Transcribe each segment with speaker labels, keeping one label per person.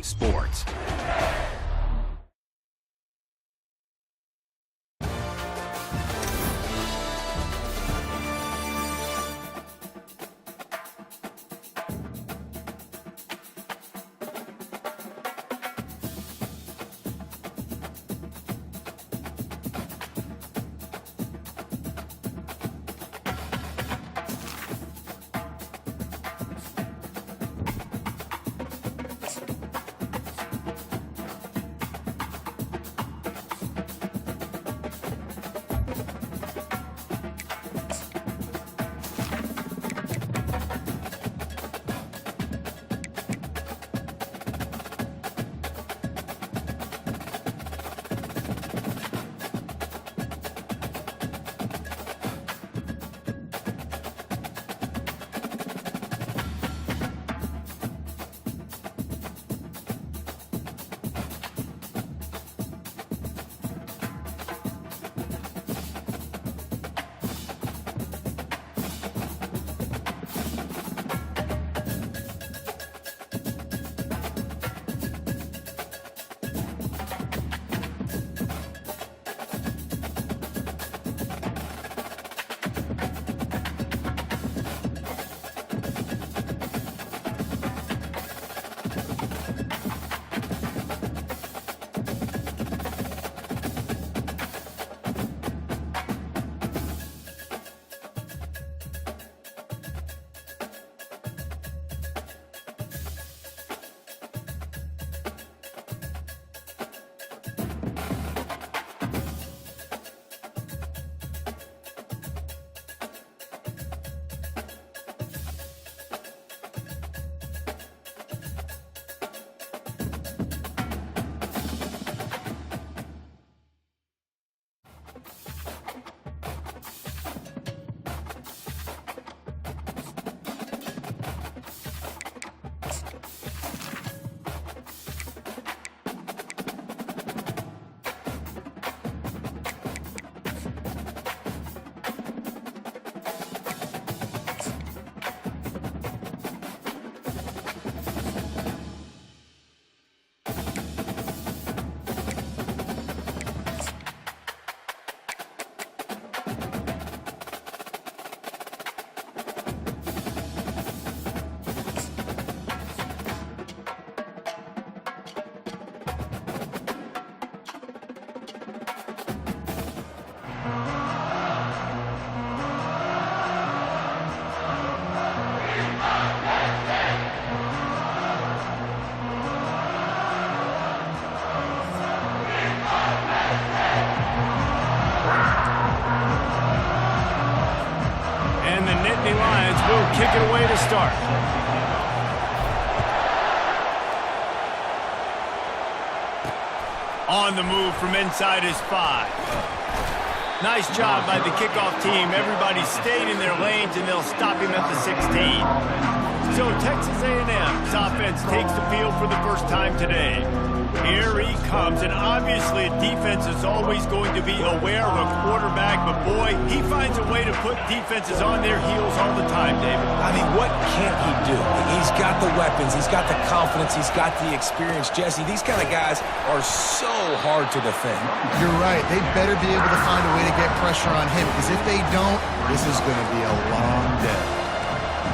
Speaker 1: Sports.
Speaker 2: Kick it away to start. On the move from inside his 5. Nice job by the kickoff team. Everybody stayed in their lanes, and they'll stop him at the 16. So Texas A&M's offense takes the field for the first time today. Here he comes, and obviously defense is always going to be aware of a quarterback, but boy, he finds a way to put defenses on their heels all the time, David.
Speaker 3: I mean, what can't he do? He's got the weapons, he's got the confidence, he's got the experience. Jesse, these kind of guys are so hard to defend.
Speaker 4: You're right. They better be able to find a way to get pressure on him, because if they don't, this is going to be a long day.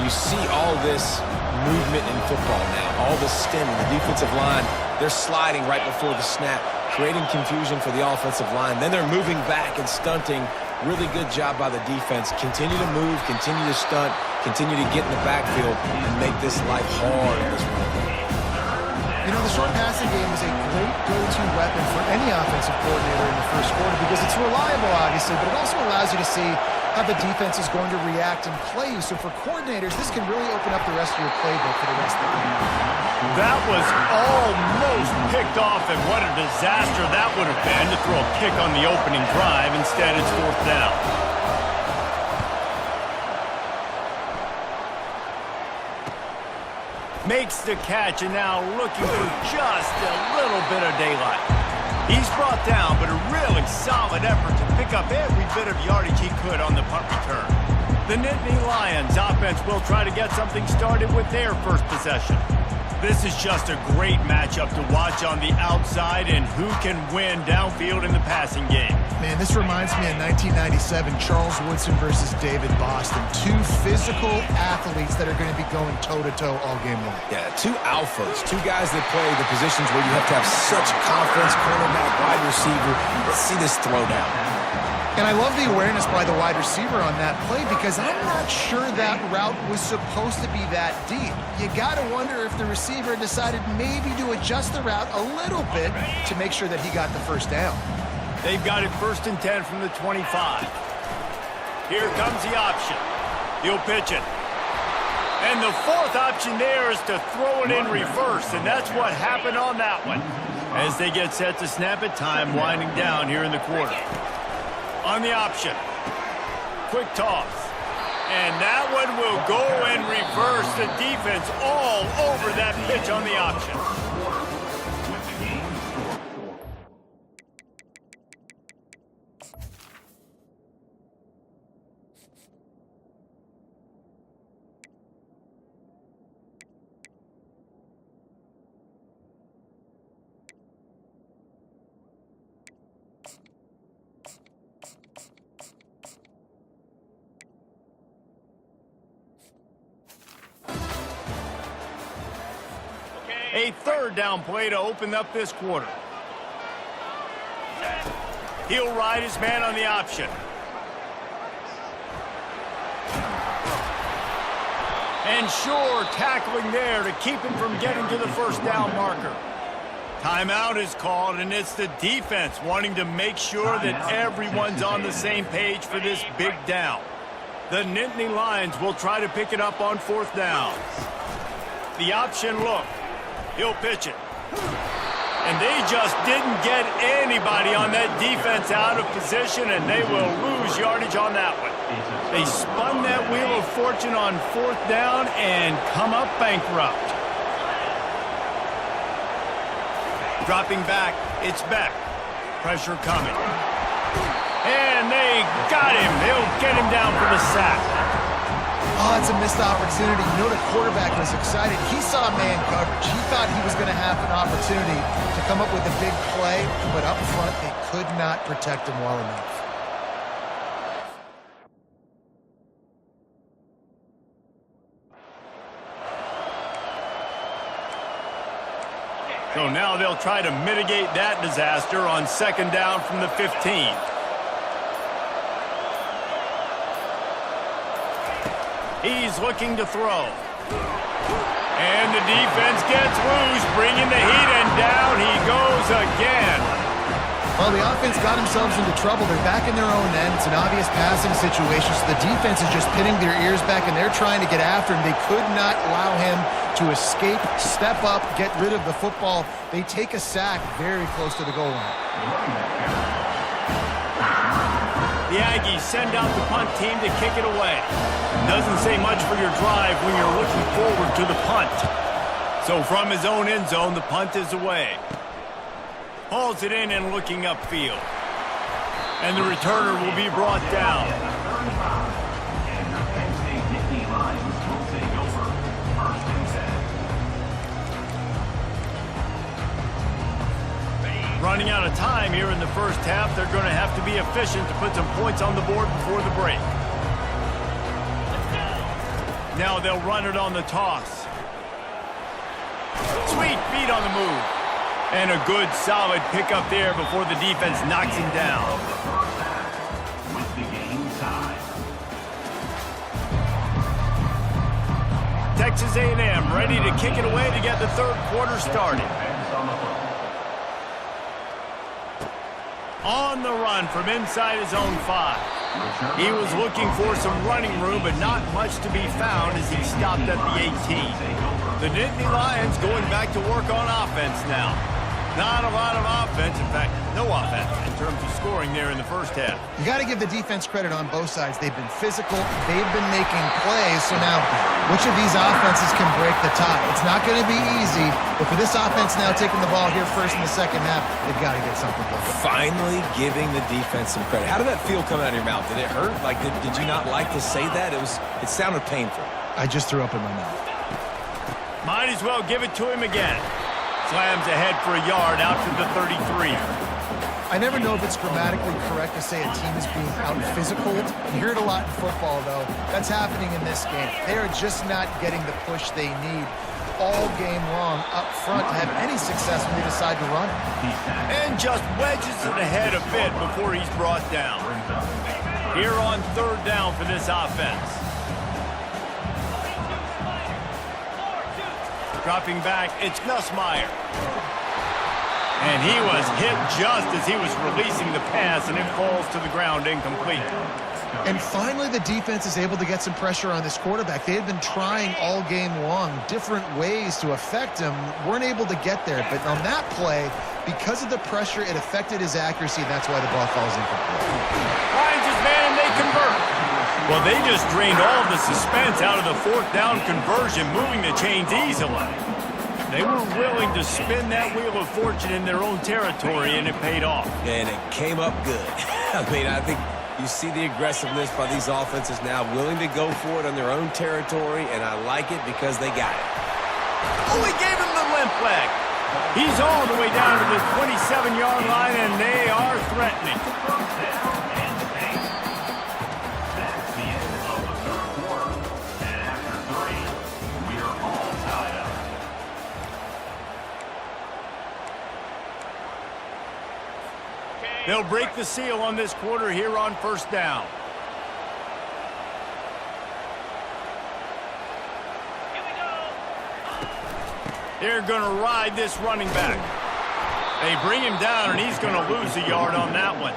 Speaker 3: You see all this movement in football now, all the stem, the defensive line. They're sliding right before the snap, creating confusion for the offensive line. Then they're moving back and stunting. Really good job by the defense. Continue to move, continue to stunt, continue to get in the backfield and make this life hard in this run.
Speaker 4: You know, the short passing game is a great go-to weapon for any offensive coordinator in the first quarter because it's reliable, obviously, but it also allows you to see how the defense is going to react and play you. So for coordinators, this can really open up the rest of your playbook for the rest of the game.
Speaker 2: That was almost picked off, and what a disaster that would have been to throw a kick on the opening drive. Instead, it's 4th down. Makes the catch, and now looking for just a little bit of daylight. He's brought down, but a really solid effort to pick up every bit of yardage he could on the punt return. The Nittany Lions offense will try to get something started with their first possession. This is just a great matchup to watch on the outside, and who can win downfield in the passing game.
Speaker 4: Man, this reminds me of 1997, Charles Woodson versus David Boston. Two physical athletes that are going to be going toe-to-toe all game long.
Speaker 3: Yeah, two alphas, two guys that play the positions where you have to have such confidence, cornerback, wide receiver. Let's see this throwdown.
Speaker 4: And I love the awareness by the wide receiver on that play because I'm not sure that route was supposed to be that deep. You got to wonder if the receiver decided maybe to adjust the route a little bit to make sure that he got the first down.
Speaker 2: They've got it 1st and 10 from the 25. Here comes the option. He'll pitch it. And the 4th option there is to throw it in reverse, and that's what happened on that one. As they get set to snap it, time winding down here in the quarter. On the option. Quick toss. And that one will go in reverse. The defense all over that pitch on the option. A 3rd down play to open up this quarter. He'll ride his man on the option. And sure, tackling there to keep him from getting to the 1st down marker. Timeout is called, and it's the defense wanting to make sure that everyone's on the same page for this big down. The Nittany Lions will try to pick it up on 4th down. The option look. He'll pitch it. And they just didn't get anybody on that defense out of position, and they will lose yardage on that one. They spun that wheel of fortune on 4th down and come up bankrupt. Dropping back, it's Beck. Pressure coming. And they got him. They'll get him down for the sack.
Speaker 4: Oh, it's a missed opportunity. You know the quarterback was excited. He saw man coverage. He thought he was going to have an opportunity to come up with a big play, but up front, they could not protect him well enough.
Speaker 2: So now they'll try to mitigate that disaster on 2nd down from the 15. He's looking to throw. And the defense gets loose, bringing the heat, and down he goes again.
Speaker 4: Well, the offense got themselves into trouble. They're back in their own end. It's an obvious passing situation, so the defense is just pinning their ears back, and they're trying to get after him. They could not allow him to escape, step up, get rid of the football. They take a sack very close to the goal line.
Speaker 2: The Aggies send out the punt team to kick it away. Doesn't say much for your drive when you're looking forward to the punt. So from his own end zone, the punt is away. Hauls it in and looking upfield. And the returner will be brought down. Running out of time here in the 1st half, they're going to have to be efficient to put some points on the board before the break. Now they'll run it on the toss. Sweet feet on the move. And a good, solid pickup there before the defense knocks him down. Texas A&M ready to kick it away to get the 3rd quarter started. On the run from inside his own 5. He was looking for some running room, but not much to be found as he stopped at the 18. The Nittany Lions going back to work on offense now. Not a lot of offense, in fact, no offense in terms of scoring there in the 1st half.
Speaker 4: You got to give the defense credit on both sides. They've been physical. They've been making plays. So now, which of these offenses can break the tie? It's not going to be easy, but for this offense now taking the ball here first in the 2nd half, they've got to get something going.
Speaker 3: Finally giving the defense some credit. How did that feel coming out of your mouth? Did it hurt? Like, did you not like to say that? It sounded painful.
Speaker 4: I just threw up in my mouth.
Speaker 2: Might as well give it to him again. Slams ahead for a yard out to the 33.
Speaker 4: I never know if it's grammatically correct to say a team is being out-physical. You hear it a lot in football, though. That's happening in this game. They are just not getting the push they need all game long up front to have any success when they decide to run.
Speaker 2: And just wedges it ahead a bit before he's brought down. Here on third down for this offense. Dropping back, it's Nussmeier. And he was hit just as he was releasing the pass, and it falls to the ground incomplete.
Speaker 4: And finally, the defense is able to get some pressure on this quarterback. They had been trying all game long different ways to affect him, weren't able to get there. But on that play, because of the pressure, it affected his accuracy, and that's why the ball falls incomplete.
Speaker 2: Finds his man, and they convert. Well, they just drained all of the suspense out of the fourth down conversion, moving the chains easily. They were willing to spin that wheel of fortune in their own territory, and it paid off.
Speaker 3: And it came up good. I mean, I think you see the aggressiveness by these offenses now, willing to go for it on their own territory, and I like it because they got it.
Speaker 2: Oh, he gave him the limp leg. He's all the way down to the 27-yard line, and they are threatening. They'll break the seal on this quarter here on first down. Here we go. They're going to ride this running back. They bring him down, and he's going to lose a yard on that one.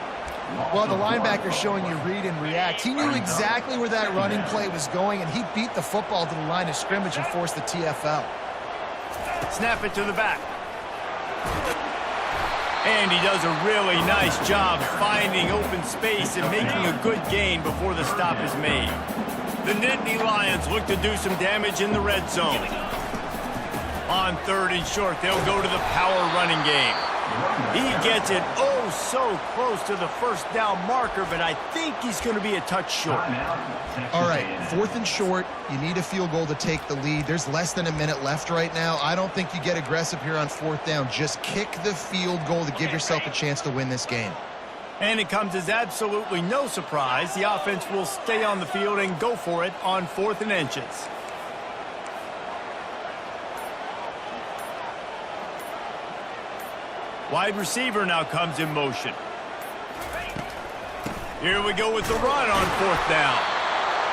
Speaker 4: Well, the linebacker's showing you read and react. He knew exactly where that running play was going, and he beat the football to the line of scrimmage and forced the TFL.
Speaker 2: Snap it to the back. And he does a really nice job finding open space and making a good gain before the stop is made. The Nittany Lions look to do some damage in the red zone. On third and short, they'll go to the power running game. He gets it oh so close to the first down marker, but I think he's going to be a touch short.
Speaker 4: All right, fourth and short. You need a field goal to take the lead. There's less than a minute left right now. I don't think you get aggressive here on fourth down. Just kick the field goal to give yourself a chance to win this game.
Speaker 2: And it comes as absolutely no surprise. The offense will stay on the field and go for it on 4th and inches. Wide receiver now comes in motion. Here we go with the run on 4th down.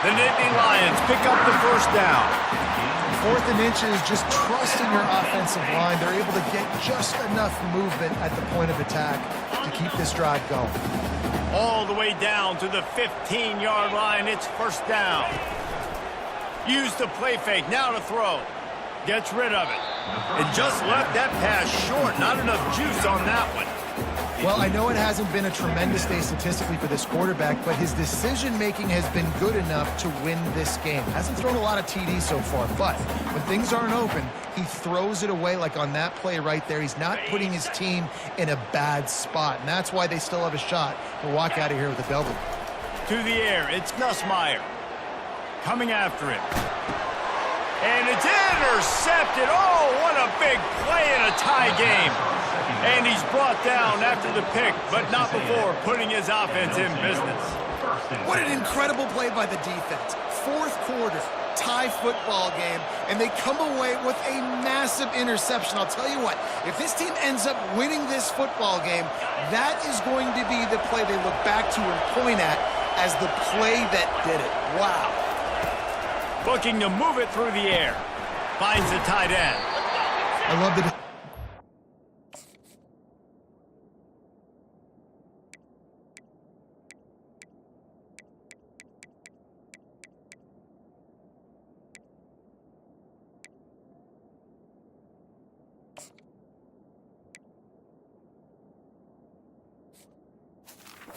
Speaker 2: The Nittany Lions pick up the first down.
Speaker 4: 4th and inches, just trusting your offensive line. They're able to get just enough movement at the point of attack to keep this drive going.
Speaker 2: All the way down to the 15-yard line. It's first down. Use the play fake. Now to throw. Gets rid of it. And just left that pass short. Not enough juice on that one.
Speaker 4: Well, I know it hasn't been a tremendous day statistically for this quarterback, but his decision-making has been good enough to win this game. Hasn't thrown a lot of TDs so far, but when things aren't open, he throws it away like on that play right there. He's not putting his team in a bad spot, and that's why they still have a shot to walk out of here with a W.
Speaker 2: To the air, it's Nussmeier. Coming after him. And it's intercepted. Oh, what a big play in a tie game. And he's brought down after the pick, but not before putting his offense in business.
Speaker 4: What an incredible play by the defense. Fourth quarter, tie football game, and they come away with a massive interception. I'll tell you what, if this team ends up winning this football game, that is going to be the play they look back to and point at as the play that did it. Wow.
Speaker 2: Looking to move it through the air. Finds the tight end.
Speaker 4: I love the...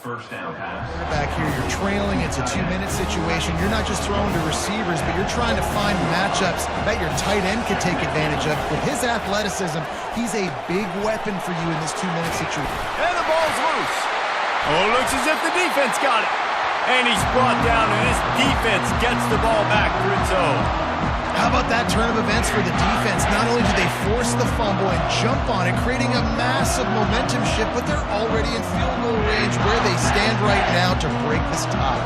Speaker 1: First down pass.
Speaker 4: Back here, you're trailing. It's a 2-minute situation. You're not just throwing to receivers, but you're trying to find matchups that your tight end could take advantage of. With his athleticism, he's a big weapon for you in this 2-minute situation.
Speaker 2: And the ball's loose. Oh, looks as if the defense got it. And he's brought down, and this defense gets the ball back for its own.
Speaker 4: How about that turn of events for the defense? Not only do they force the fumble and jump on it, creating a massive momentum shift, but they're already in field goal range where they stand right now to break this tie.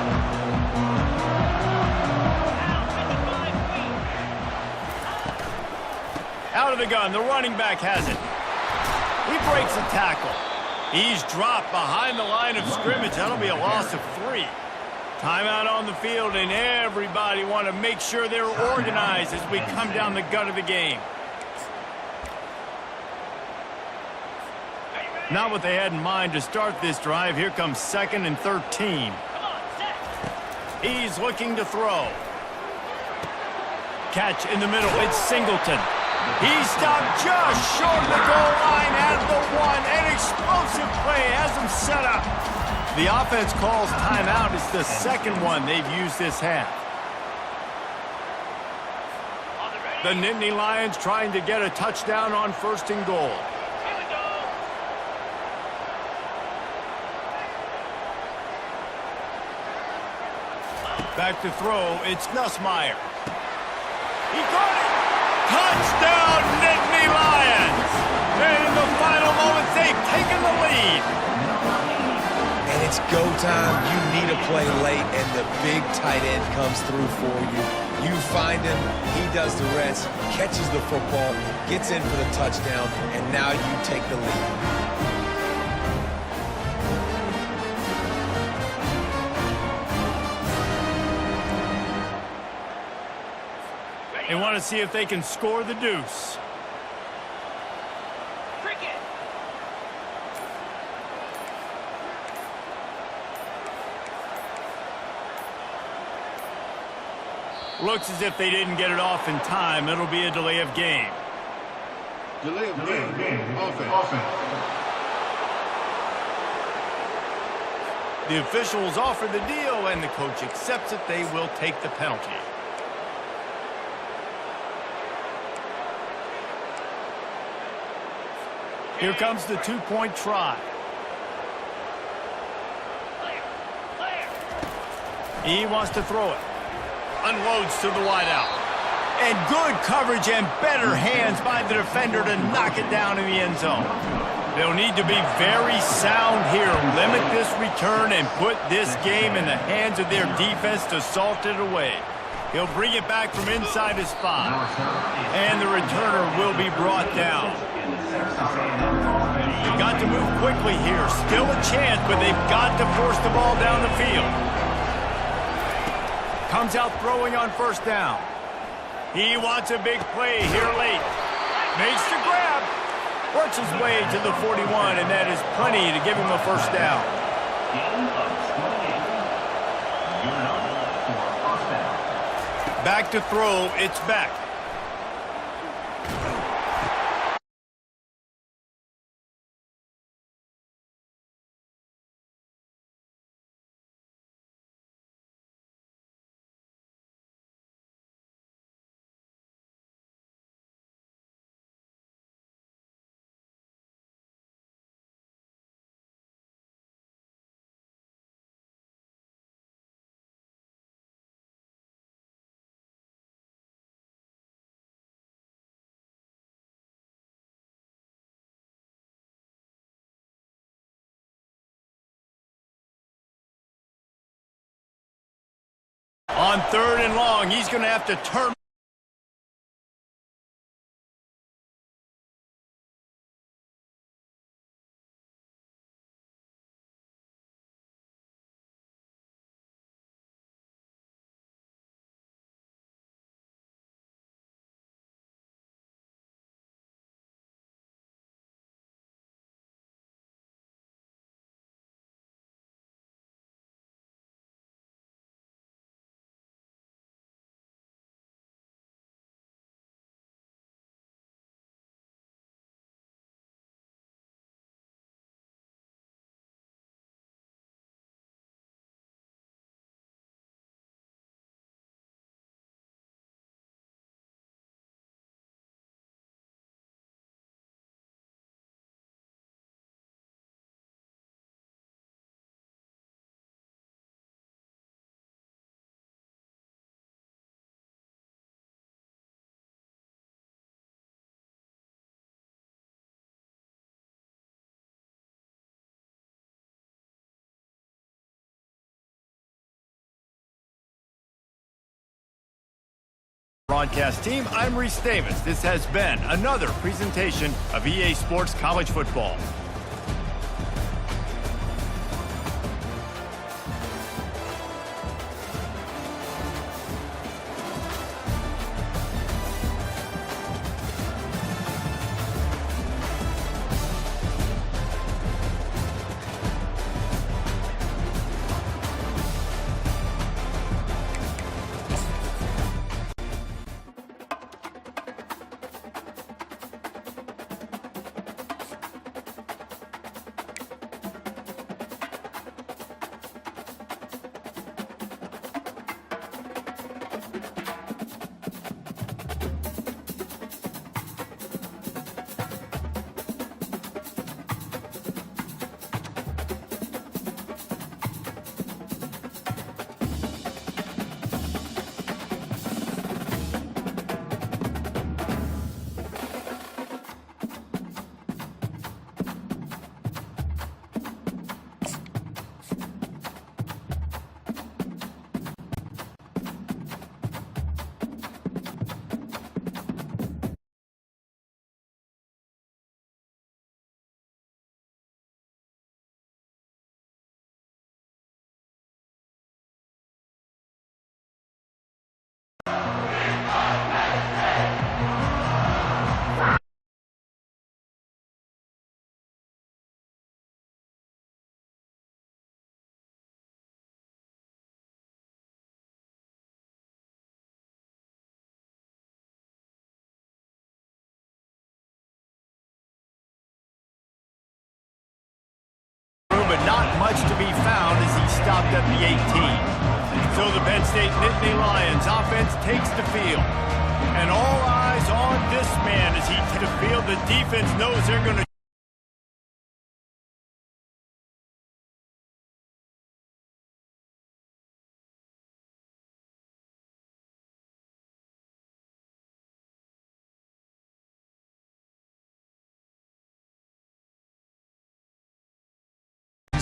Speaker 2: Out of the gun, the running back has it. He breaks a tackle. He's dropped behind the line of scrimmage. That'll be a loss of 3. Timeout on the field, and everybody want to make sure they're organized as we come down the gut of the game. Not what they had in mind to start this drive. Here comes 2nd and 13. He's looking to throw. Catch in the middle. It's Singleton. He stopped just short of the goal line at the 1. An explosive play has him set up. The offense calls timeout. It's the second one they've used this half. The Nittany Lions trying to get a touchdown on 1st and goal. Back to throw. It's Nussmeier. He caught it. Touchdown, Nittany Lions. And in the final moments, they've taken the lead.
Speaker 3: And it's go time. You need a play late, and the big tight end comes through for you. You find him, he does the rest, catches the football, gets in for the touchdown, and now you take the lead.
Speaker 2: They want to see if they can score the deuce. Looks as if they didn't get it off in time. It'll be a delay of game.
Speaker 1: Delay of game. Offense.
Speaker 2: The officials offer the deal, and the coach accepts it. They will take the penalty. Here comes the 2-point try. He wants to throw it. Unloads to the wideout. And good coverage and better hands by the defender to knock it down in the end zone. They'll need to be very sound here. Limit this return and put this game in the hands of their defense to salt it away. He'll bring it back from inside his spot. And the returner will be brought down. They've got to move quickly here. Still a chance, but they've got to force the ball down the field. Comes out throwing on 1st down. He wants a big play here late. Makes the grab. Works his way to the 41, and that is plenty to give him a 1st down. Back to throw. It's Beck. On 3rd and long, he's going to have to turn. Broadcast team, I'm Reese Davis. This has been another presentation of EA Sports College Football. But not much to be found as he stopped at the 18. So the Penn State Nittany Lions offense takes the field. And all eyes on this man as he takes the field. The defense knows they're going to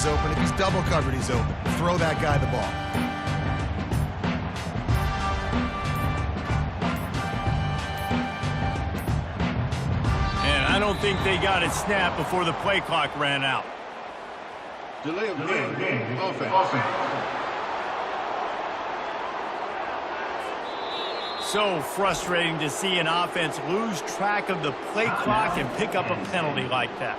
Speaker 5: open. If he's double covered, he's open. Throw that guy the ball.
Speaker 2: And I don't think they got it snapped before the play clock ran out.
Speaker 1: Delay of game. Offense.
Speaker 2: So frustrating to see an offense lose track of the play clock and pick up a penalty like that.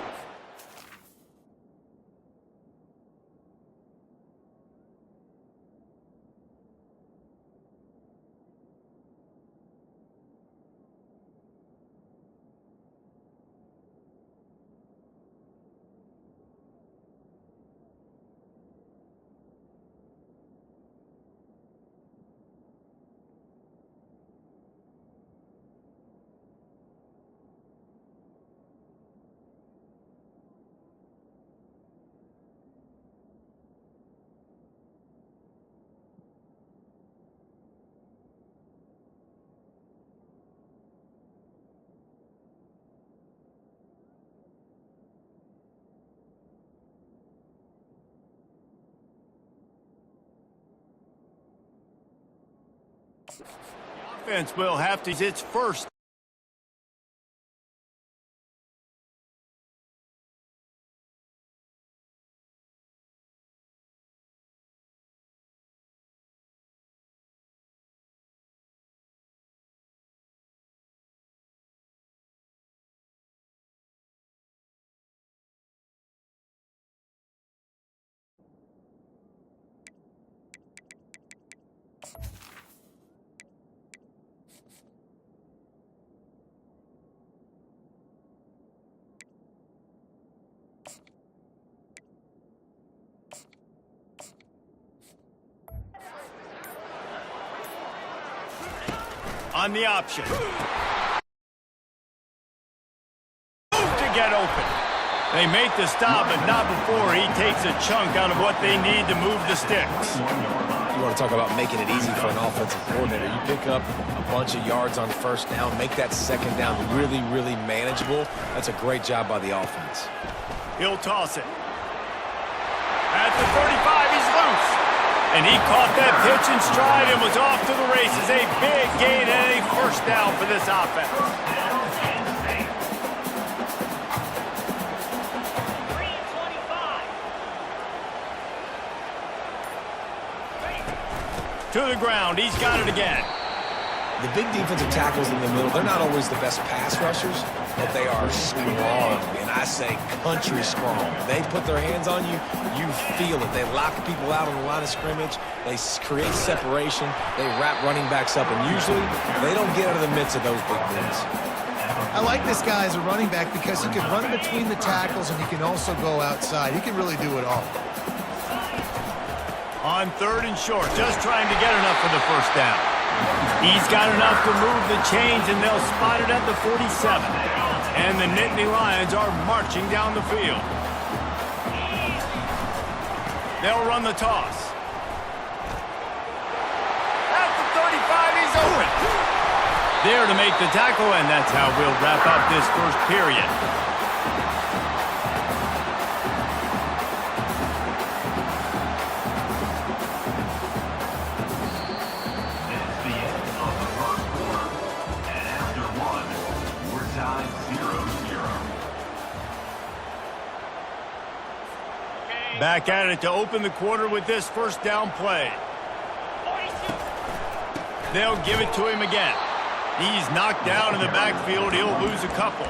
Speaker 2: The offense will have to its first. On the option. Move to get open. They make the stop, but not before he takes a chunk out of what they need to move the sticks.
Speaker 3: You want to talk about making it easy for an offensive coordinator. You pick up a bunch of yards on first down, make that second down really, really manageable. That's a great job by the offense.
Speaker 2: He'll toss it. At the 35, he's loose. And he caught that pitch in stride and was off to the races. A big gain and a first first down for this offense. To the ground. He's got it again.
Speaker 3: The big defensive tackles in the middle, they're not always the best pass rushers, but they are strong, and I say country strong. They put their hands on you, you feel it. They lock people out on the line of scrimmage. They create separation. They wrap running backs up, and usually they don't get out of the midst of those big boys.
Speaker 4: I like this guy as a running back because he can run between the tackles and he can also go outside. He can really do it all.
Speaker 2: On 3rd and short, just trying to get enough for the first down. He's got enough to move the chains, and they'll spot it at the 47. And the Nittany Lions are marching down the field. They'll run the toss. At the 35, he's open. There to make the tackle, and that's how we'll wrap up this first period. Back at it to open the quarter with this first down play. They'll give it to him again. He's knocked down in the backfield. He'll lose a couple.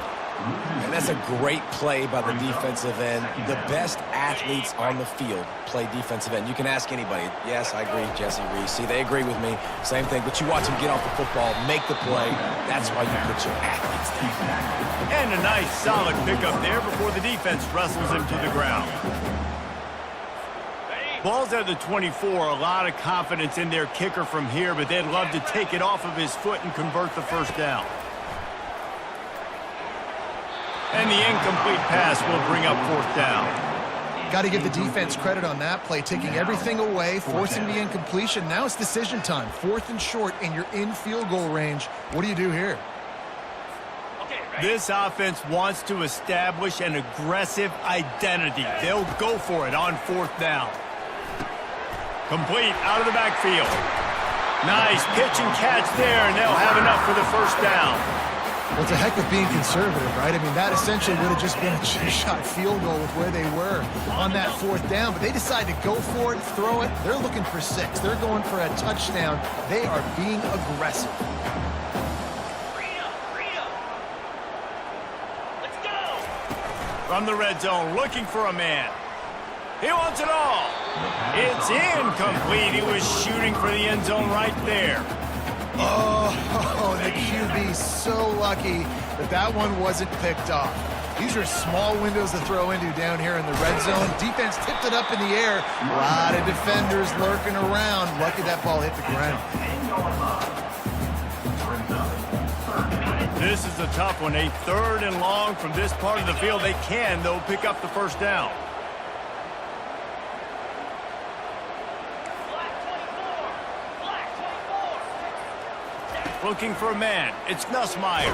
Speaker 3: And that's a great play by the defensive end. The best athletes on the field play defensive end. You can ask anybody. Yes, I agree, Jesse Reese. See, they agree with me. Same thing. But you watch them get off the football, make the play. That's why you put your athletes there.
Speaker 2: And a nice, solid pickup there before the defense wrestles him to the ground. Ball's at the 24, a lot of confidence in their kicker from here, but they'd love to take it off of his foot and convert the first down. And the incomplete pass will bring up 4th down.
Speaker 4: Got to give the defense credit on that play, taking everything away, forcing the incompletion. Now it's decision time. 4th and short, and you're in field goal range. What do you do here?
Speaker 2: This offense wants to establish an aggressive identity. They'll go for it on 4th down. Complete out of the backfield. Nice pitch and catch there, and they'll have enough for the first down.
Speaker 4: Well, it's a heck of being conservative, right? I mean, that essentially would have just been a chip-shot field goal with where they were on that 4th down, but they decide to go for it, throw it. They're looking for 6. They're going for a touchdown. They are being aggressive.
Speaker 2: Let's go! From the red zone, looking for a man. He wants it all. It's incomplete. He was shooting for the end zone right there.
Speaker 4: Oh, the QB so lucky that that one wasn't picked off. These are small windows to throw into down here in the red zone. Defense tipped it up in the air. A lot of defenders lurking around. Lucky that ball hit the ground.
Speaker 2: This is a tough one. A 3rd and long from this part of the field. They can, though, pick up the first down. Looking for a man. It's Nussmeier.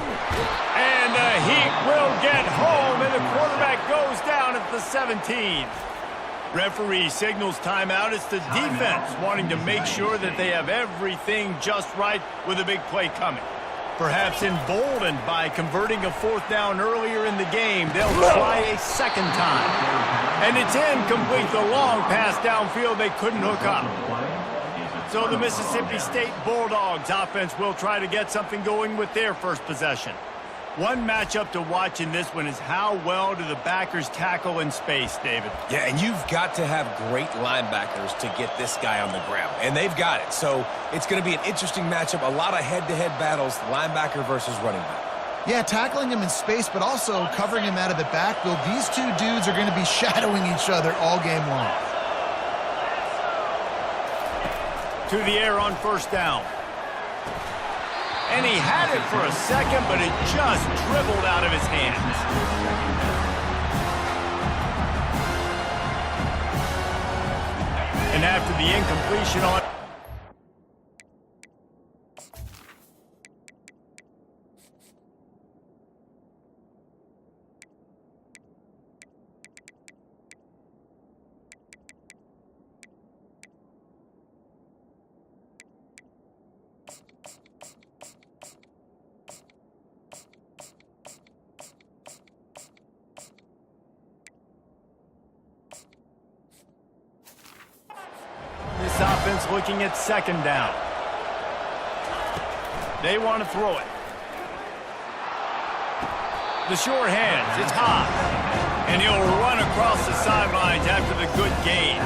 Speaker 2: And the Heat will get home, and the quarterback goes down at the 17. Referee signals timeout. It's the defense wanting to make sure that they have everything just right with a big play coming. Perhaps emboldened by converting a 4th down earlier in the game, they'll try a second time. And it's incomplete. The long pass downfield, they couldn't hook up. So the Mississippi State Bulldogs offense will try to get something going with their first possession. One matchup to watch in this one is how well do the backers tackle in space, David?
Speaker 3: Yeah, and you've got to have great linebackers to get this guy on the ground, and they've got it. So it's going to be an interesting matchup, a lot of head-to-head battles, linebacker versus running back.
Speaker 4: Yeah, tackling him in space, but also covering him out of the backfield. These two dudes are going to be shadowing each other all game long.
Speaker 2: To the air on first down. And he had it for a second, but it just dribbled out of his hands. And after the incompletion on offense looking at second down. They want to throw it. The short hands, it's high. And he'll run across the sidelines after the good gain.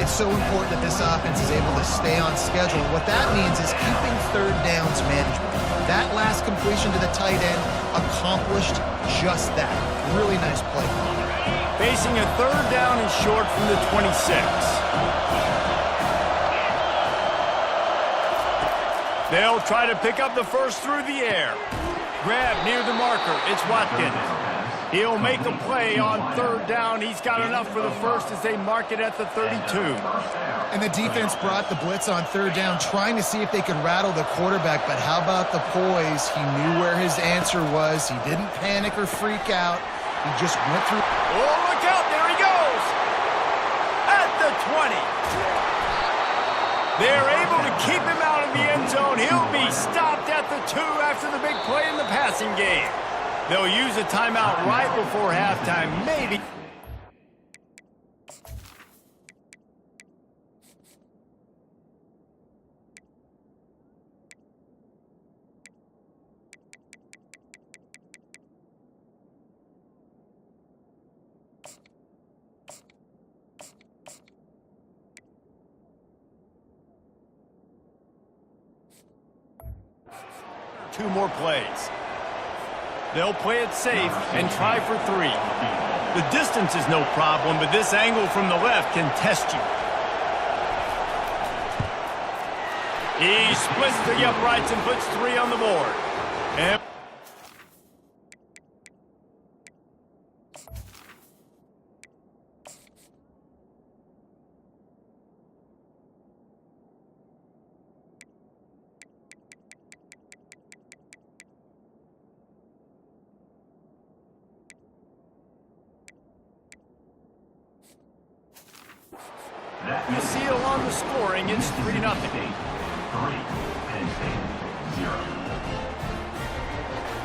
Speaker 4: It's so important that this offense is able to stay on schedule. And what that means is keeping third downs manageable. That last completion to the tight end accomplished just that. Really nice play.
Speaker 2: Facing a third down and short from the 26. They'll try to pick up the first through the air. Grab near the marker. It's Watkins. He'll make a play on third down. He's got enough for the first as they mark it at the 32.
Speaker 4: And the defense brought the blitz on third down, trying to see if they could rattle the quarterback. But how about the poise? He knew where his answer was. He didn't panic or freak out. He just went through.
Speaker 2: Oh, look out. There he goes. At the 20. They're able to keep him out of the end zone. He'll be stopped at the 2 after the big play in the passing game. They'll use a timeout right before halftime, maybe. Two more plays. They'll play it safe and try for 3. The distance is no problem, but this angle from the left can test you. He splits the uprights and puts 3 on the board. And you see along the scoring, it's 3-0.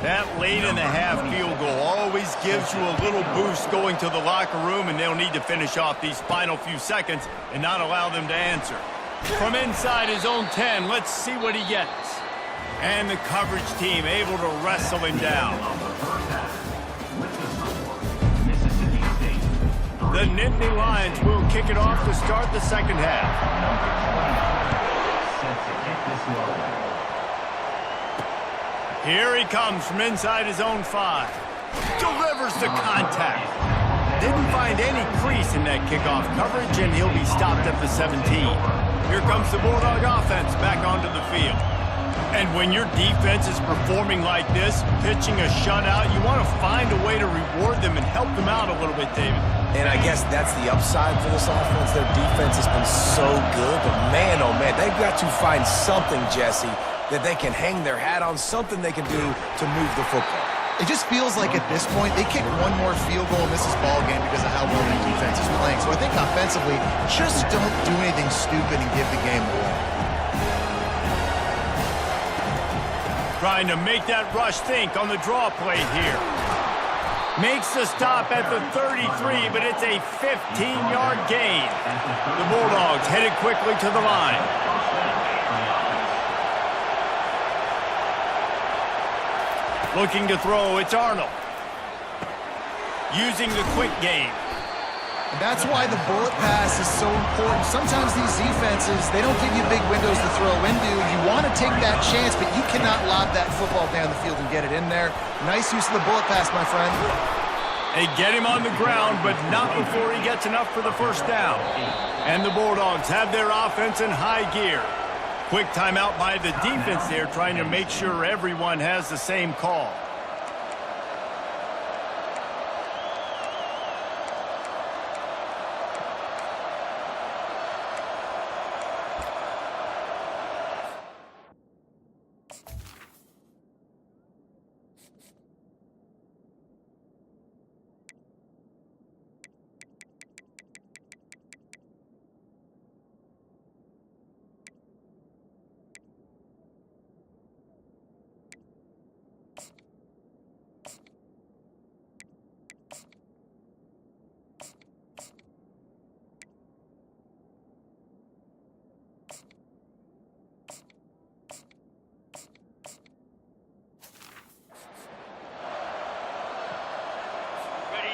Speaker 2: That late in the half field goal always gives you a little boost going to the locker room, and they'll need to finish off these final few seconds and not allow them to answer. From inside his own 10, let's see what he gets. And the coverage team able to wrestle him down. The Nittany Lions will kick it off to start the second half. Here he comes from inside his own 5. Delivers the contact. Didn't find any crease in that kickoff coverage, and he'll be stopped at the 17. Here comes the Bulldog offense back onto the field. And when your defense is performing like this, pitching a shutout, you want to find a way to reward them and help them out a little bit, David.
Speaker 3: And I guess that's the upside for this offense. Their defense has been so good, but man, oh man, they've got to find something, Jesse, that they can hang their hat on, something they can do to move the football.
Speaker 4: It just feels like at this point, they kick one more field goal and miss this ball game because of how well their defense is playing. So I think offensively, just don't do anything stupid and give the game away.
Speaker 2: Trying to make that rush think on the draw play here. Makes the stop at the 33, but it's a 15-yard gain. The Bulldogs headed quickly to the line. Looking to throw, it's Arnold. Using the quick game.
Speaker 4: And that's why the bullet pass is so important. Sometimes these defenses, they don't give you big windows to throw into. You want to take that chance, but you cannot lob that football down the field and get it in there. Nice use of the bullet pass, my friend.
Speaker 2: They get him on the ground, but not before he gets enough for the first down. And the Bulldogs have their offense in high gear. Quick timeout by the defense there, trying to make sure everyone has the same call.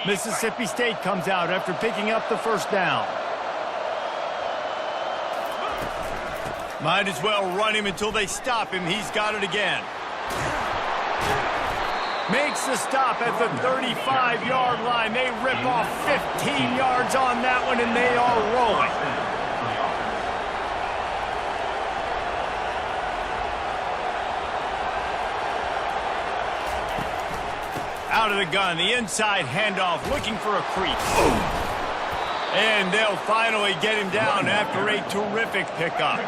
Speaker 2: Mississippi State comes out after picking up the first down. Might as well run him until they stop him. He's got it again. Makes the stop at the 35-yard line. They rip off 15 yards on that one, and they are rolling. Out of the gun, the inside handoff, looking for a crease. And they'll finally get him down after a terrific pickup.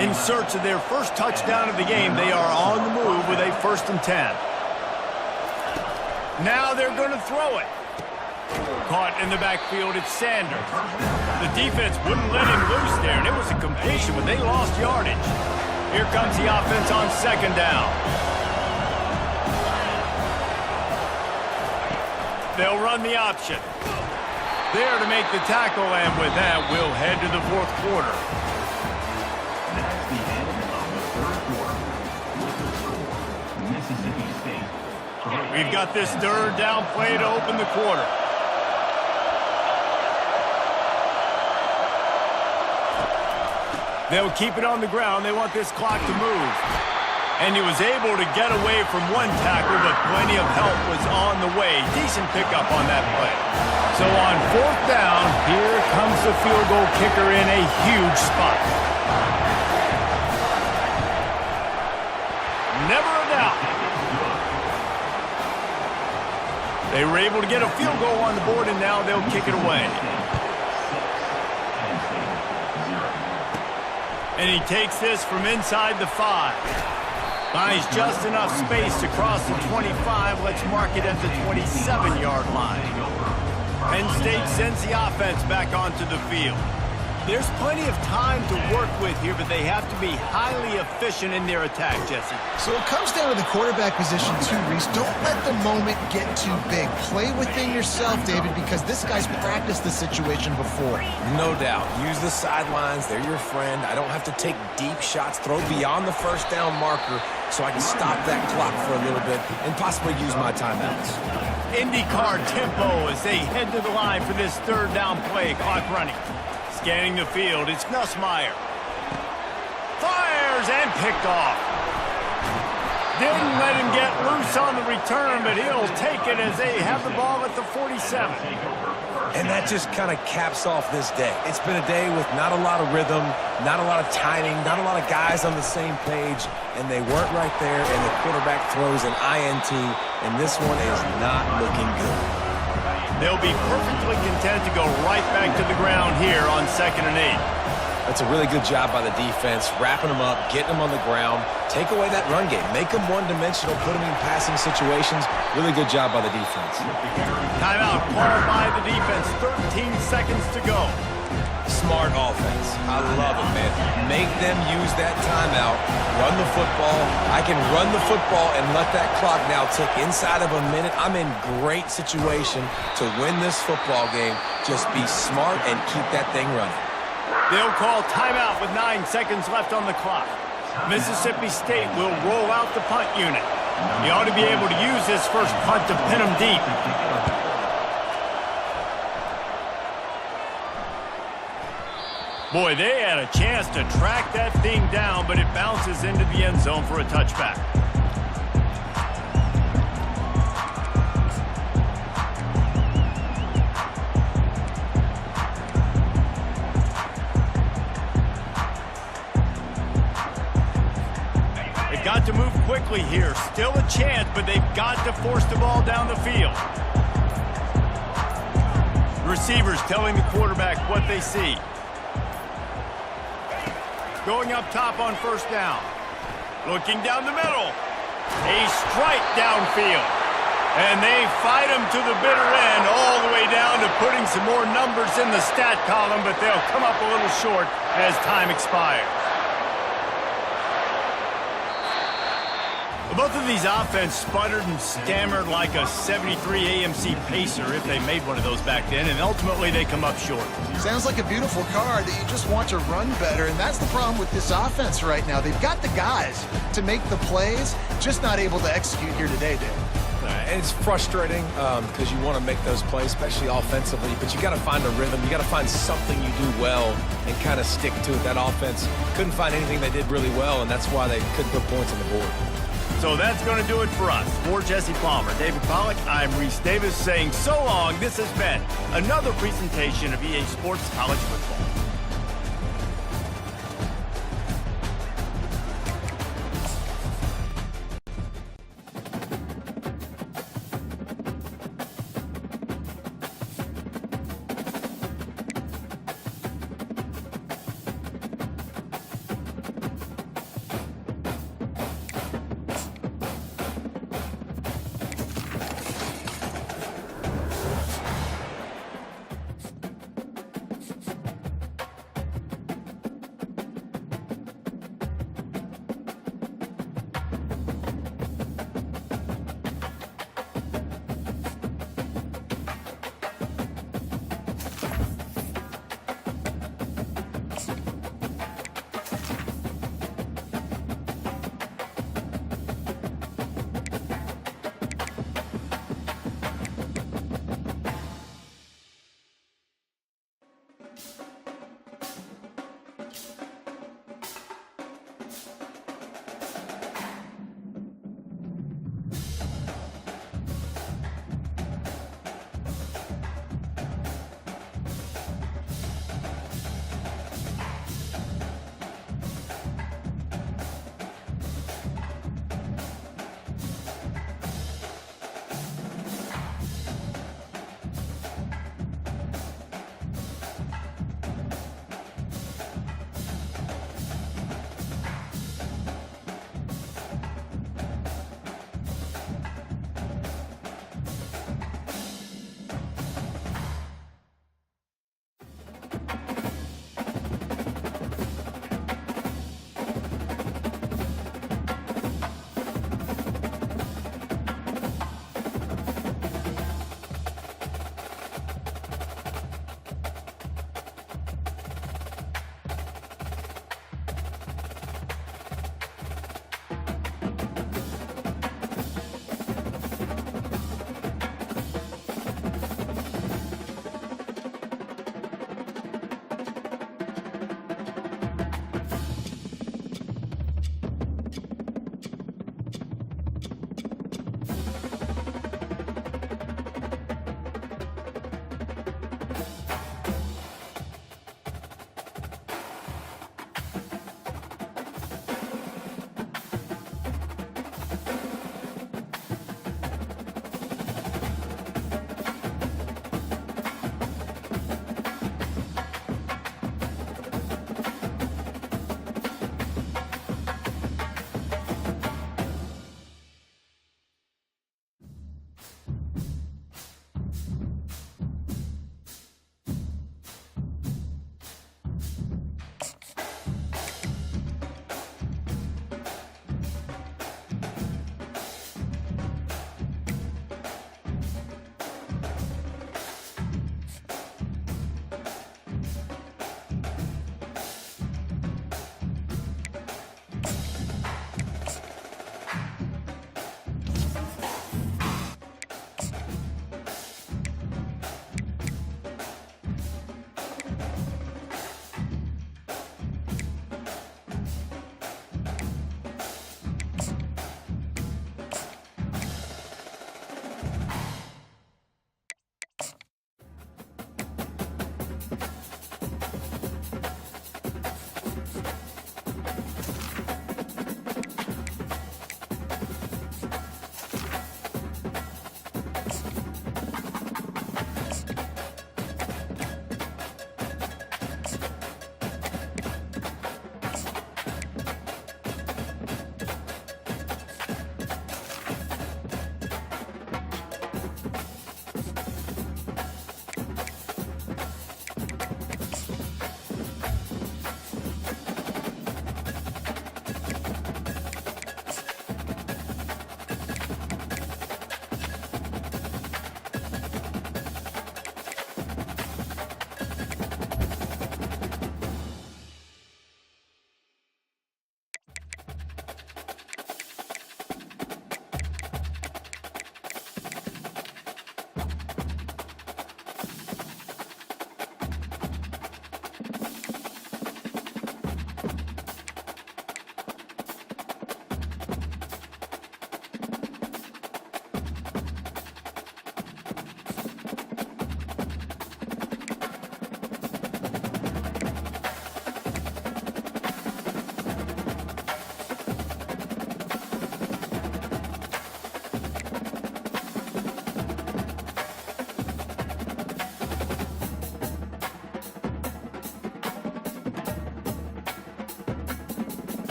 Speaker 2: In search of their first touchdown of the game, they are on the move with a 1st and 10. Now they're going to throw it. Caught in the backfield, it's Sanders. The defense wouldn't let him loose there, and it was a completion, but they lost yardage. Here comes the offense on 2nd down. They'll run the option. There to make the tackle, and with that, we'll head to the 4th quarter.
Speaker 6: That's the end of the 3rd quarter. Mississippi State.
Speaker 2: We've got this 3rd down play to open the quarter. They'll keep it on the ground. They want this clock to move. And he was able to get away from one tackle, but plenty of help was on the way. Decent pickup on that play. So on 4th down, here comes the field goal kicker in a huge spot. Never a doubt. They were able to get a field goal on the board, and now they'll kick it away. And he takes this from inside the 5. Finds just enough space to cross the 25. Let's mark it at the 27-yard line. Penn State sends the offense back onto the field. There's plenty of time to work with here, but they have to be highly efficient in their attack, Jesse.
Speaker 4: So it comes down to the quarterback position too, Reese. Don't let the moment get too big. Play within yourself, David, because this guy's practiced this situation before.
Speaker 3: No doubt. Use the sidelines. They're your friend. I don't have to take deep shots. Throw beyond the 1st down marker so I can stop that clock for a little bit and possibly use my timeouts.
Speaker 2: IndyCar tempo as they head to the line for this 3rd down play. Clock running. Scanning the field, it's Nussmeier. Fires and picked off. Didn't let him get loose on the return, but he'll take it as they have the ball at the 47.
Speaker 3: And that just kind of caps off this day. It's been a day with not a lot of rhythm, not a lot of timing, not a lot of guys on the same page, and they weren't right there, and the quarterback throws an INT, and this one is not looking good.
Speaker 2: They'll be perfectly content to go right back to the ground here on 2nd and 8.
Speaker 3: That's a really good job by the defense, wrapping them up, getting them on the ground, take away that run game, make them one-dimensional, put them in passing situations. Really good job by the defense.
Speaker 2: Timeout called by the defense, 13 seconds to go.
Speaker 3: Smart offense. I love it, man. Make them use that timeout, run the football. I can run the football and let that clock now tick inside of a minute. I'm in great situation to win this football game. Just be smart and keep that thing running.
Speaker 2: They'll call timeout with 9 seconds left on the clock. Mississippi State will roll out the punt unit. He ought to be able to use his first punt to pin him deep. Boy, they had a chance to track that thing down, but it bounces into the end zone for a touchback. They've got to move quickly here. Still a chance, but they've got to force the ball down the field. Receivers telling the quarterback what they see. Going up top on 1st down. Looking down the middle. A strike downfield. And they fight him to the bitter end, all the way down to putting some more numbers in the stat column, but they'll come up a little short as time expires. Both of these offense sputtered and stammered like a 73 AMC Pacer, if they made one of those back then, and ultimately they come up short.
Speaker 4: Sounds like a beautiful car that you just want to run better, and that's the problem with this offense right now. They've got the guys to make the plays, just not able to execute here today, Dave.
Speaker 3: And it's frustrating because you want to make those plays, especially offensively, but you got to find a rhythm. You got to find something you do well and kind of stick to it. That offense couldn't find anything they did really well, and that's why they couldn't put points on the board.
Speaker 2: So that's going to do it for us. For Jesse Palmer, David Pollack, I'm Reese Davis saying so long. This has been another presentation of EA Sports College Football.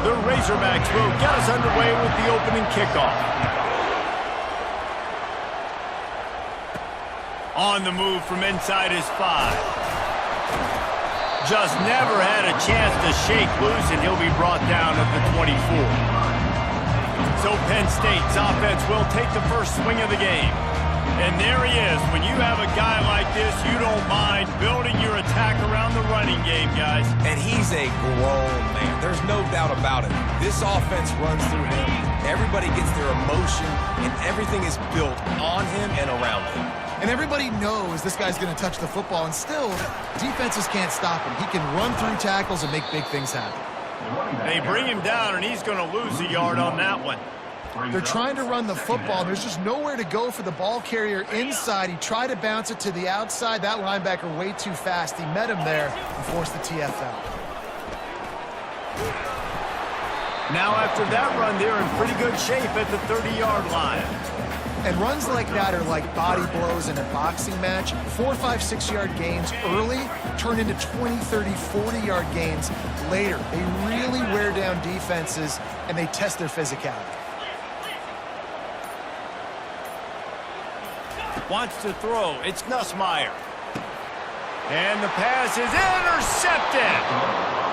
Speaker 2: The Razorbacks will get us underway with the opening kickoff. On the move from inside his 5. Just never had a chance to shake loose, and he'll be brought down at the 24. So Penn State's offense will take the first swing of the game. And there he is. When you have a guy like this, you don't mind building your attack around the running game, guys.
Speaker 3: And he's a grown man. There's no doubt about it. This offense runs through him. Everybody gets their emotion, and everything is built on him and around him.
Speaker 4: And everybody knows this guy's going to touch the football, and still, defenses can't stop him. He can run through tackles and make big things happen.
Speaker 2: They bring him down, and he's going to lose a yard on that one.
Speaker 4: They're trying to run the football. There's just nowhere to go for the ball carrier inside. He tried to bounce it to the outside. That linebacker way too fast. He met him there and forced the TFL.
Speaker 2: Now after that run, they're in pretty good shape at the 30-yard line.
Speaker 4: And runs like that are like body blows in a boxing match. 4, 5, 6-yard gains early turn into 20, 30, 40-yard gains later. They really wear down defenses, and they test their physicality.
Speaker 2: Wants to throw. It's Nussmeier. And the pass is intercepted.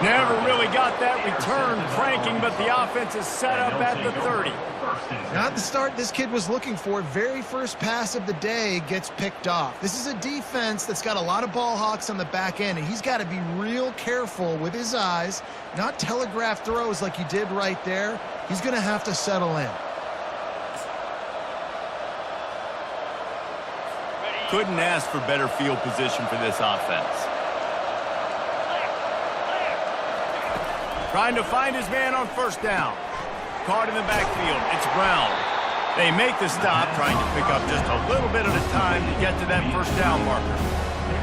Speaker 2: Never really got that return cranking, but the offense is set up at the 30.
Speaker 4: Not the start this kid was looking for. Very first pass of the day gets picked off. This is a defense that's got a lot of ball hawks on the back end, and he's got to be real careful with his eyes, not telegraph throws like he did right there. He's going to have to settle in.
Speaker 2: Couldn't ask for better field position for this offense. Trying to find his man on first down. Caught in the backfield. It's Brown. They make the stop, trying to pick up just a little bit at a time to get to that first down marker.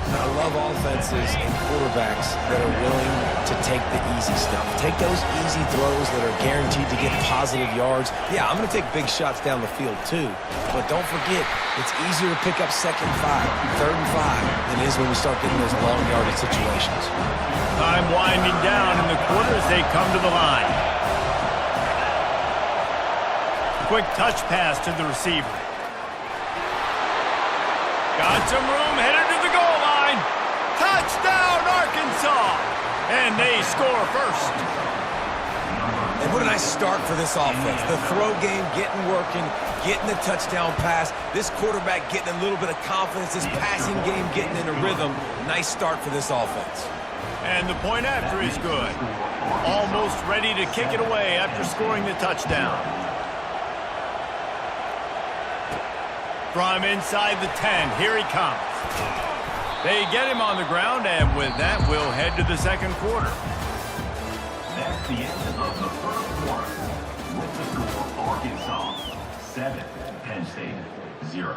Speaker 3: I love offenses and quarterbacks that are willing to take the easy stuff. Take those easy throws that are guaranteed to get positive yards. Yeah, I'm going to take big shots down the field too. But don't forget, it's easier to pick up 2nd and 5, 3rd and 5 than it is when we start getting those long yardage situations.
Speaker 2: Time winding down in the quarter as they come to the line. Quick touch pass to the receiver. Got some room, headed to the goal line. Touchdown, Arkansas! And they score first.
Speaker 3: And what a nice start for this offense. The throw game getting working, getting the touchdown pass. This quarterback getting a little bit of confidence. This passing game getting in a rhythm. Nice start for this offense.
Speaker 2: And the point after is good. Almost ready to kick it away after scoring the touchdown. From inside the 10, here he comes. They get him on the ground, and with that, we'll head to the second quarter.
Speaker 6: That's the end of the first quarter. With the score, Arkansas 7, Penn State 0.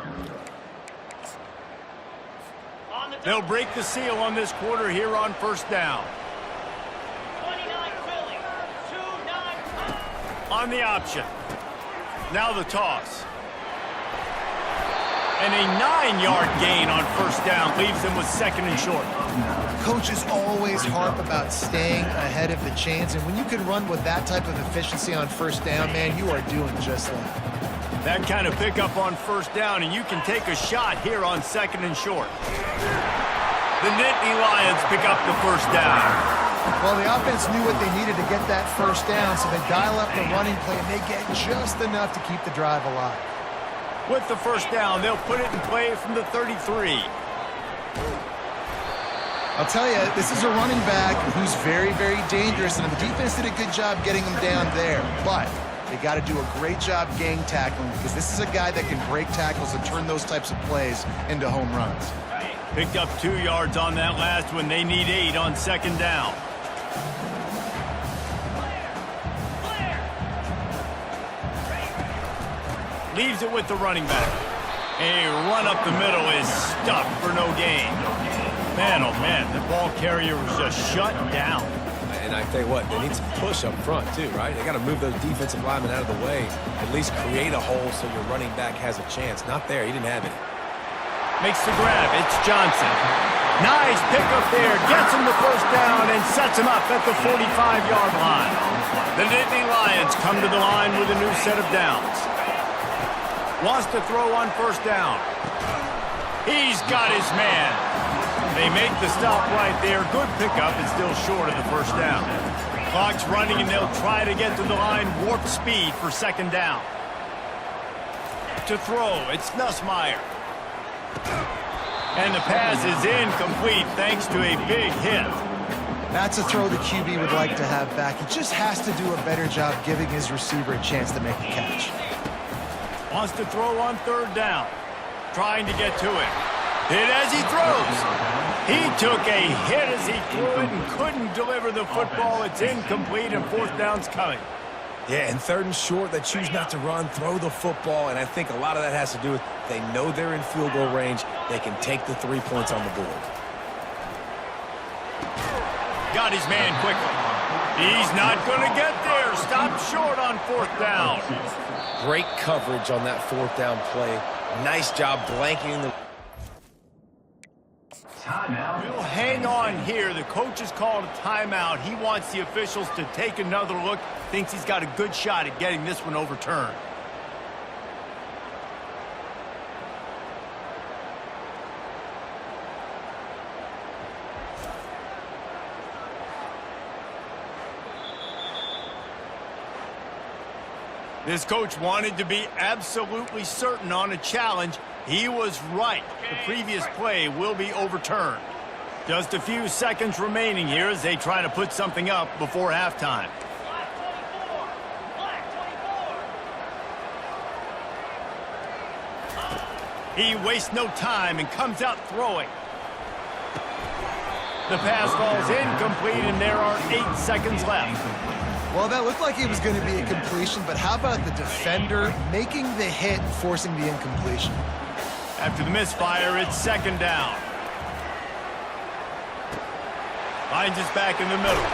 Speaker 2: They'll break the seal on this quarter here on first down.
Speaker 7: 29 Philly, 2-9.
Speaker 2: On the option. Now the toss. And a 9-yard gain on first down leaves them with 2nd and short.
Speaker 4: Coaches always harp about staying ahead of the chains, and when you can run with that type of efficiency on first down, man, you are doing just that.
Speaker 2: That kind of pickup on first down, and you can take a shot here on 2nd and short. The Nittany Lions pick up the first down.
Speaker 4: Well, the offense knew what they needed to get that first down, so they dial up the running play, and they get just enough to keep the drive alive.
Speaker 2: With the first down, they'll put it in play from the 33.
Speaker 4: I'll tell you, this is a running back who's very, very dangerous, and the defense did a good job getting him down there. But they got to do a great job gang tackling, because this is a guy that can break tackles and turn those types of plays into home runs.
Speaker 2: Picked up 2 yards on that last one. They need 8 on 2nd down. Leaves it with the running back. A run up the middle is stuffed for no gain. Man, oh man, the ball carrier was just shut down.
Speaker 3: And I tell you what, they need some push up front too, right? They got to move those defensive linemen out of the way. At least create a hole so your running back has a chance. Not there. He didn't have it.
Speaker 2: Makes the grab. It's Johnson. Nice pickup there. Gets him the first down and sets him up at the 45-yard line. The Nittany Lions come to the line with a new set of downs. Wants to throw on first down. He's got his man. They make the stop right there. Good pickup. It's still short of the first down. Clock's running, and they'll try to get to the line warp speed for second down. To throw, it's Nussmeier. And the pass is incomplete thanks to a big hit.
Speaker 4: That's a throw the QB would like to have back. He just has to do a better job giving his receiver a chance to make a catch.
Speaker 2: Wants to throw on third down. Trying to get to it. Hit as he throws. He took a hit as he threw it and couldn't deliver the football. It's incomplete, and fourth down's coming.
Speaker 3: Yeah, and third and short, they choose not to run, throw the football, and I think a lot of that has to do with they know they're in field goal range. They can take the 3 points on the board.
Speaker 2: Got his man quickly. He's not going to get there. Stopped short on fourth down.
Speaker 3: Great coverage on that fourth down play. Nice job blanketing the...
Speaker 6: Timeout.
Speaker 2: We'll hang on here. The coach has called a timeout. He wants the officials to take another look. Thinks he's got a good shot at getting this one overturned. This coach wanted to be absolutely certain on a challenge. He was right. The previous play will be overturned. Just a few seconds remaining here as they try to put something up before halftime. He wastes no time and comes out throwing. The pass falls incomplete, and there are 8 seconds left.
Speaker 4: Well, that looked like it was going to be a completion, but how about the defender making the hit and forcing the incompletion?
Speaker 2: After the misfire, it's second down. Finds us back in the middle.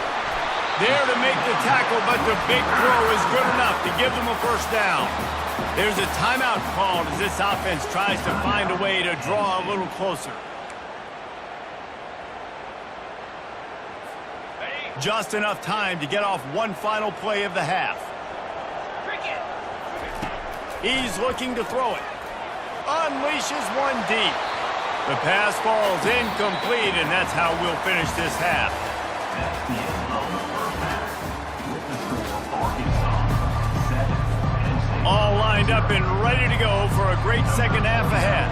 Speaker 2: There to make the tackle, but the big throw is good enough to give them a first down. There's a timeout called as this offense tries to find a way to draw a little closer. Just enough time to get off one final play of the half. He's looking to throw it. Unleashes one deep. The pass falls incomplete, and that's how we'll finish this half.
Speaker 6: That's the end of the first half. With the score, Arkansas 7, Penn State.
Speaker 2: All lined up and ready to go for a great second half ahead.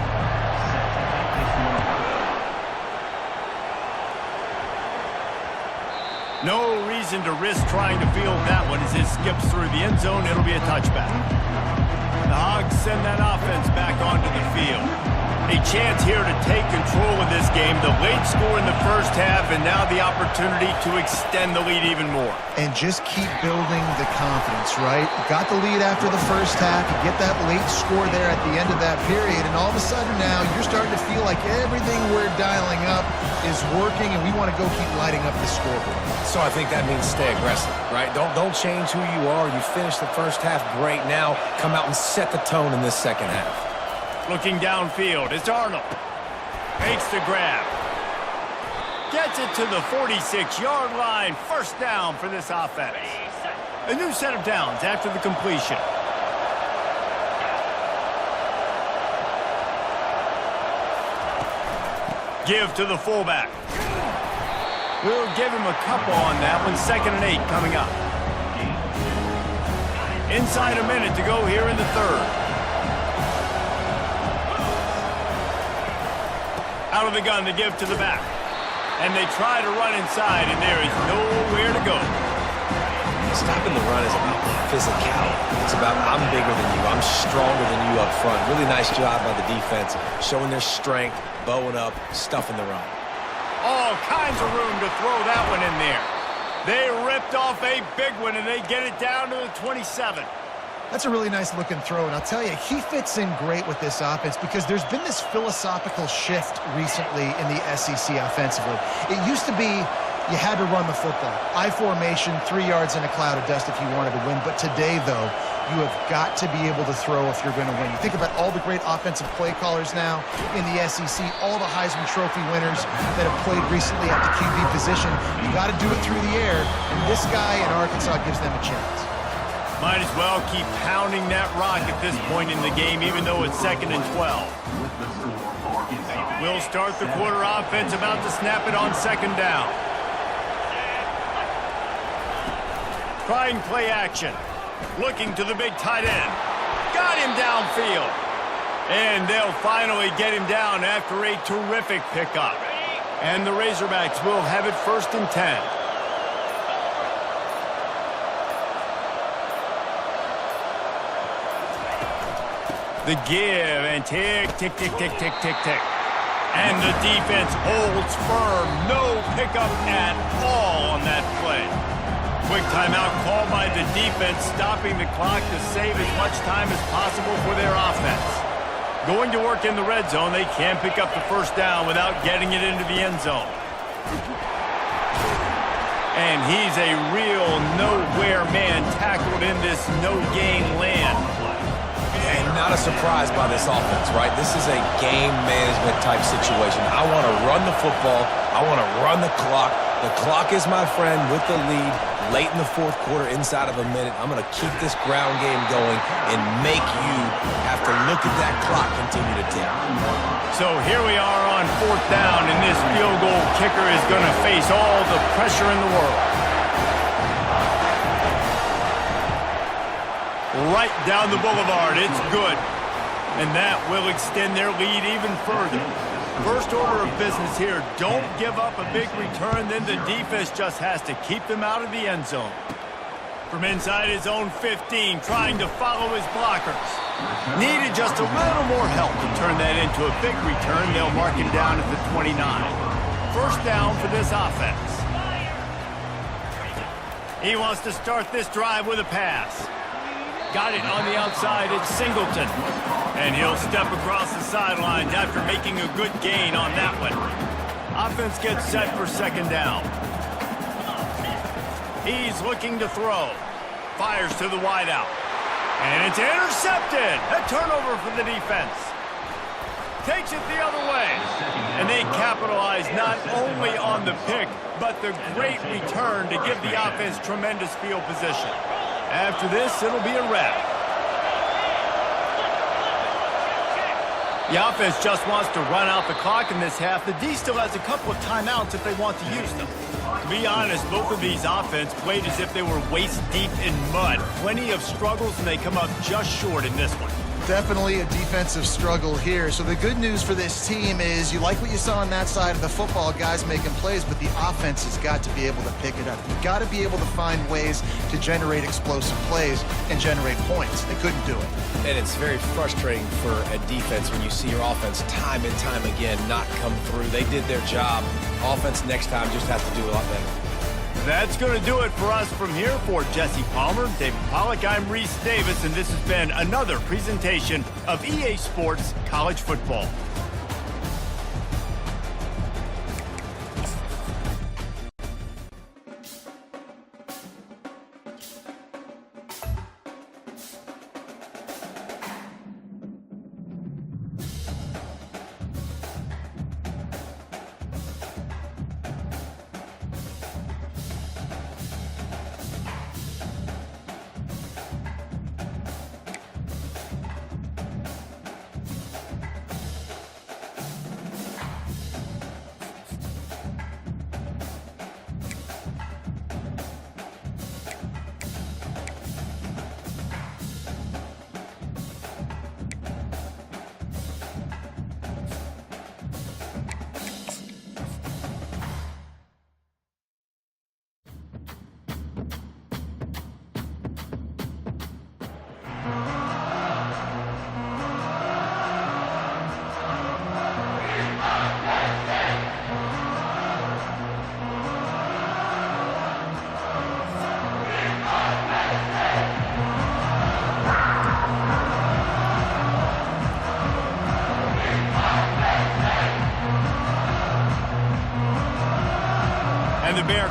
Speaker 2: No reason to risk trying to field that one as it skips through the end zone. It'll be a touchback. The Hogs send that offense back onto the field. A chance here to take control of this game. The late score in the first half, and now the opportunity to extend the lead even more.
Speaker 4: And just keep building the confidence, right? Got the lead after the first half. You get that late score there at the end of that period, and all of a sudden now you're starting to feel like everything we're dialing up is working, and we want to go keep lighting up the scoreboard.
Speaker 3: So I think that means stay aggressive, right? Don't change who you are. You finished the first half great. Now come out and set the tone in this second half.
Speaker 2: Looking downfield, it's Arnold. Makes the grab. Gets it to the 46-yard line. First down for this offense. A new set of downs after the completion. Give to the fullback. We'll give him a couple on that one. 2nd and 8 coming up. Inside a minute to go here in the third. Out of the gun, they give to the back. And they try to run inside, and there is nowhere to go.
Speaker 3: Stopping the run is about physicality. It's about I'm bigger than you, I'm stronger than you up front. Really nice job by the defense, showing their strength, bowing up, stuffing the run.
Speaker 2: All kinds of room to throw that one in there. They ripped off a big one, and they get it down to the 27.
Speaker 4: That's a really nice looking throw, and I'll tell you, he fits in great with this offense because there's been this philosophical shift recently in the SEC offensively. It used to be you had to run the football. I formation, 3 yards in a cloud of dust if you wanted to win. But today, though, you have got to be able to throw if you're going to win. You think about all the great offensive play callers now in the SEC, all the Heisman Trophy winners that have played recently at the QB position. You got to do it through the air, and this guy in Arkansas gives them a chance.
Speaker 2: Might as well keep pounding that rock at this point in the game, even though it's 2nd and 12. We'll start the quarter offense, about to snap it on 2nd down. Trying play action. Looking to the big tight end. Got him downfield. And they'll finally get him down after a terrific pickup. And the Razorbacks will have it 1st and 10. The give and tick, tick, tick, tick, tick, tick, tick. And the defense holds firm. No pickup at all on that play. Quick timeout called by the defense, stopping the clock to save as much time as possible for their offense. Going to work in the red zone, they can pick up the 1st down without getting it into the end zone. And he's a real nowhere man tackled in this no-gain land.
Speaker 3: And not a surprise by this offense, right? This is a game management type situation. I want to run the football. I want to run the clock. The clock is my friend with the lead late in the 4th quarter, inside of a minute. I'm going to keep this ground game going and make you have to look at that clock continue to tick.
Speaker 2: So here we are on 4th down, and this field goal kicker is going to face all the pressure in the world. Right down the boulevard, it's good. And that will extend their lead even further. First order of business here, don't give up a big return, then the defense just has to keep them out of the end zone. From inside his own 15, trying to follow his blockers. Needed just a little more help to turn that into a big return. They'll mark him down at the 29. 1st down for this offense. He wants to start this drive with a pass. Got it on the outside, it's Singleton. And he'll step across the sidelines after making a good gain on that one. Offense gets set for 2nd down. He's looking to throw. Fires to the wideout. And it's intercepted. A turnover for the defense. Takes it the other way. And they capitalize not only on the pick, but the great return to give the offense tremendous field position. After this, it'll be a wrap. The offense just wants to run out the clock in this half. The D still has a couple of timeouts if they want to use them. To be honest, both of these offense played as if they were waist deep in mud. Plenty of struggles, and they come up just short in this one.
Speaker 4: Definitely a defensive struggle here. So the good news for this team is you like what you saw on that side of the football, guys making plays, but the offense has got to be able to pick it up. You've got to be able to find ways to generate explosive plays and generate points. They couldn't do it.
Speaker 3: And it's very frustrating for a defense when you see your offense time and time again not come through. They did their job. Offense next time just has to do a lot better.
Speaker 2: That's going to do it for us from here. For Jesse Palmer, David Pollack, I'm Reese Davis, and this has been another presentation of EA Sports College Football.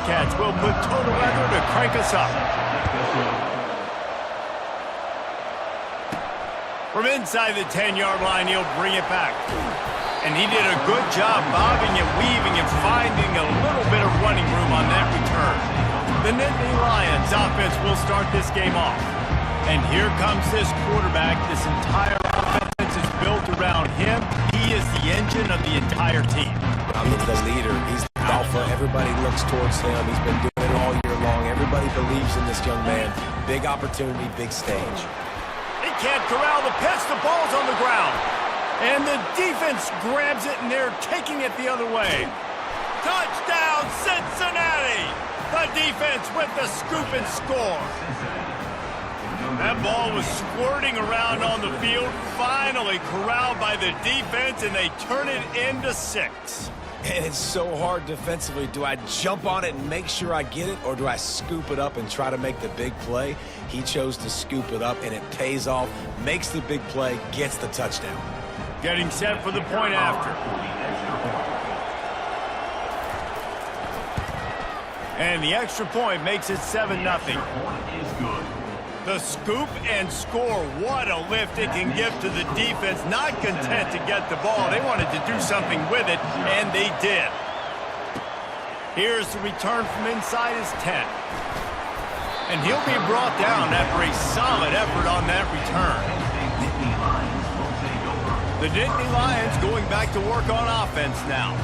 Speaker 2: Bearcats will put total weather to crank us up. From inside the 10-yard line, he'll bring it back. And he did a good job bobbing and weaving and finding a little bit of running room on that return. The Nittany Lions offense will start this game off. And here comes this quarterback. This entire offense is built around him. He is the engine of the entire team.
Speaker 3: He's the leader. He's the alpha. Everybody looks towards him. He's been doing it all year long. Everybody believes in this young man. Big opportunity, big stage.
Speaker 2: He can't corral the pitch. The ball's on the ground. And the defense grabs it, and they're taking it the other way. Touchdown, Cincinnati! The defense with the scoop and score. That ball was squirting around on the field, finally corralled by the defense, and they turn it into 6.
Speaker 3: And it's so hard defensively. Do I jump on it and make sure I get it, or do I scoop it up and try to make the big play? He chose to scoop it up, and it pays off, makes the big play, gets the touchdown.
Speaker 2: Getting set for the point after. And the extra point makes it 7-0. The scoop and score, what a lift it can give to the defense. Not content to get the ball. They wanted to do something with it, and they did. Here's the return from inside his 10. And he'll be brought down after a solid effort on that return. The Nittany Lions going back to work on offense now.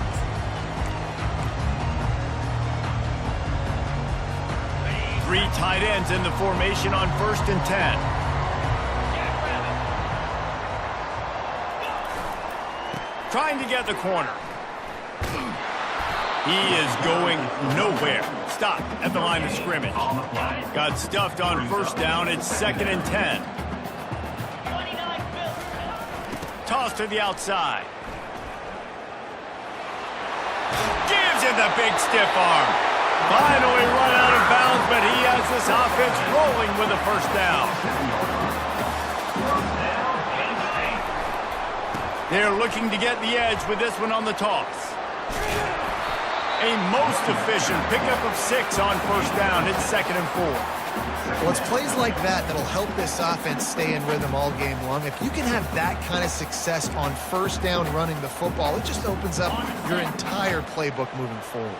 Speaker 2: Three tight ends in the formation on 1st and 10. Trying to get the corner. He is going nowhere. Stop at the line of scrimmage. Got stuffed on 1st down. It's 2nd and 10. Toss to the outside. Gives him the big stiff arm. Finally run out of bounds, but he has this offense rolling with a 1st down. They're looking to get the edge with this one on the toss. A most efficient pickup of 6 on 1st down. It's 2nd and 4.
Speaker 4: Well, it's plays like that that'll help this offense stay in rhythm all game long. If you can have that kind of success on 1st down running the football, it just opens up your entire playbook moving forward.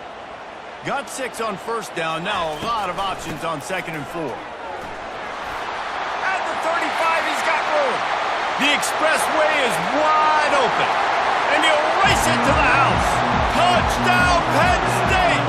Speaker 2: Got 6 on 1st down. Now a lot of options on 2nd and 4. At the 35, he's got room. The expressway is wide open. And he'll race it to the house. Touchdown, Penn State!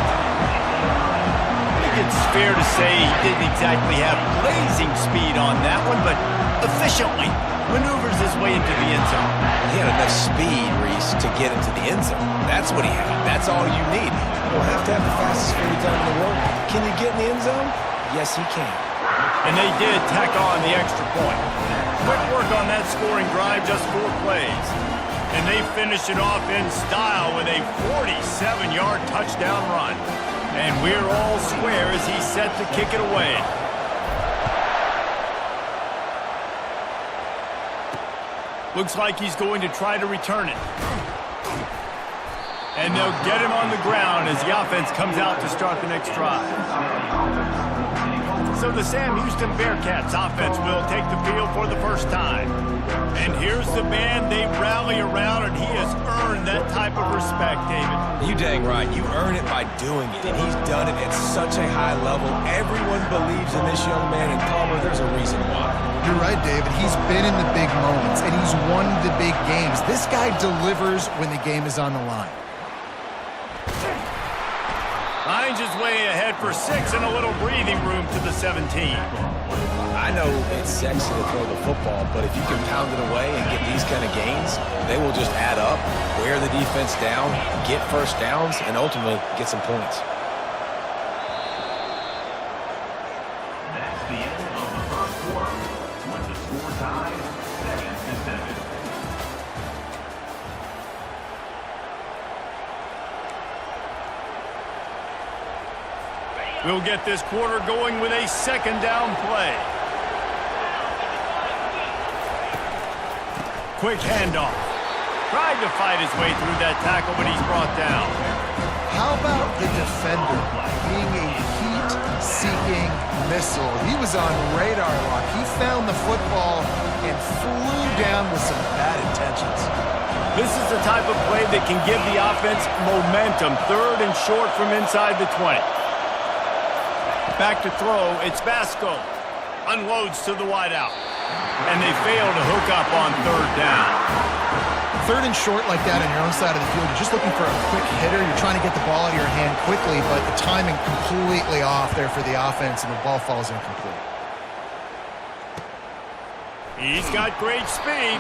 Speaker 2: It's fair to say he didn't exactly have blazing speed on that one, but efficiently maneuvers his way into the end zone.
Speaker 3: He had enough speed, Reese, to get into the end zone. That's what he had. That's all you need. You don't have to have the fastest 40 time in the world. Can you get in the end zone? Yes, he can.
Speaker 2: And they did tack on the extra point. Quick work on that scoring drive, just 4 plays. And they finish it off in style with a 47-yard touchdown run. And we're all square as he's set to kick it away. Looks like he's going to try to return it. And they'll get him on the ground as the offense comes out to start the next drive. So the Sam Houston Bearcats offense will take the field for the first time. And here's the band they rally around, and he has earned that type of respect, David.
Speaker 3: You dang right. You earn it by doing it, and he's done it at such a high level. Everyone believes in this young man, and Palmer, there's a reason why.
Speaker 4: You're right, David. He's been in the big moments, and he's won the big games. This guy delivers when the game is on the line.
Speaker 2: Finds his way ahead for 6 and a little breathing room to the 17.
Speaker 3: I know it's sexy to throw the football, but if you can pound it away and get these kind of gains, they will just add up, wear the defense down, get 1st downs, and ultimately get some points.
Speaker 6: That's the end of the 1st quarter. With the score tied, 7-7.
Speaker 2: We'll get this quarter going with a 2nd down play. Quick handoff. Tried to fight his way through that tackle, but he's brought down.
Speaker 4: How about the defender being a heat-seeking missile? He was on radar lock. He found the football and flew down with some bad intentions.
Speaker 2: This is the type of play that can give the offense momentum. 3rd and short from inside the 20. Back to throw, it's Basco. Unloads to the wideout. And they fail to hook up on 3rd down.
Speaker 4: 3rd and short like that on your own side of the field, you're just looking for a quick hitter. You're trying to get the ball out of your hand quickly, but the timing completely off there for the offense, and the ball falls incomplete.
Speaker 2: He's got great speed.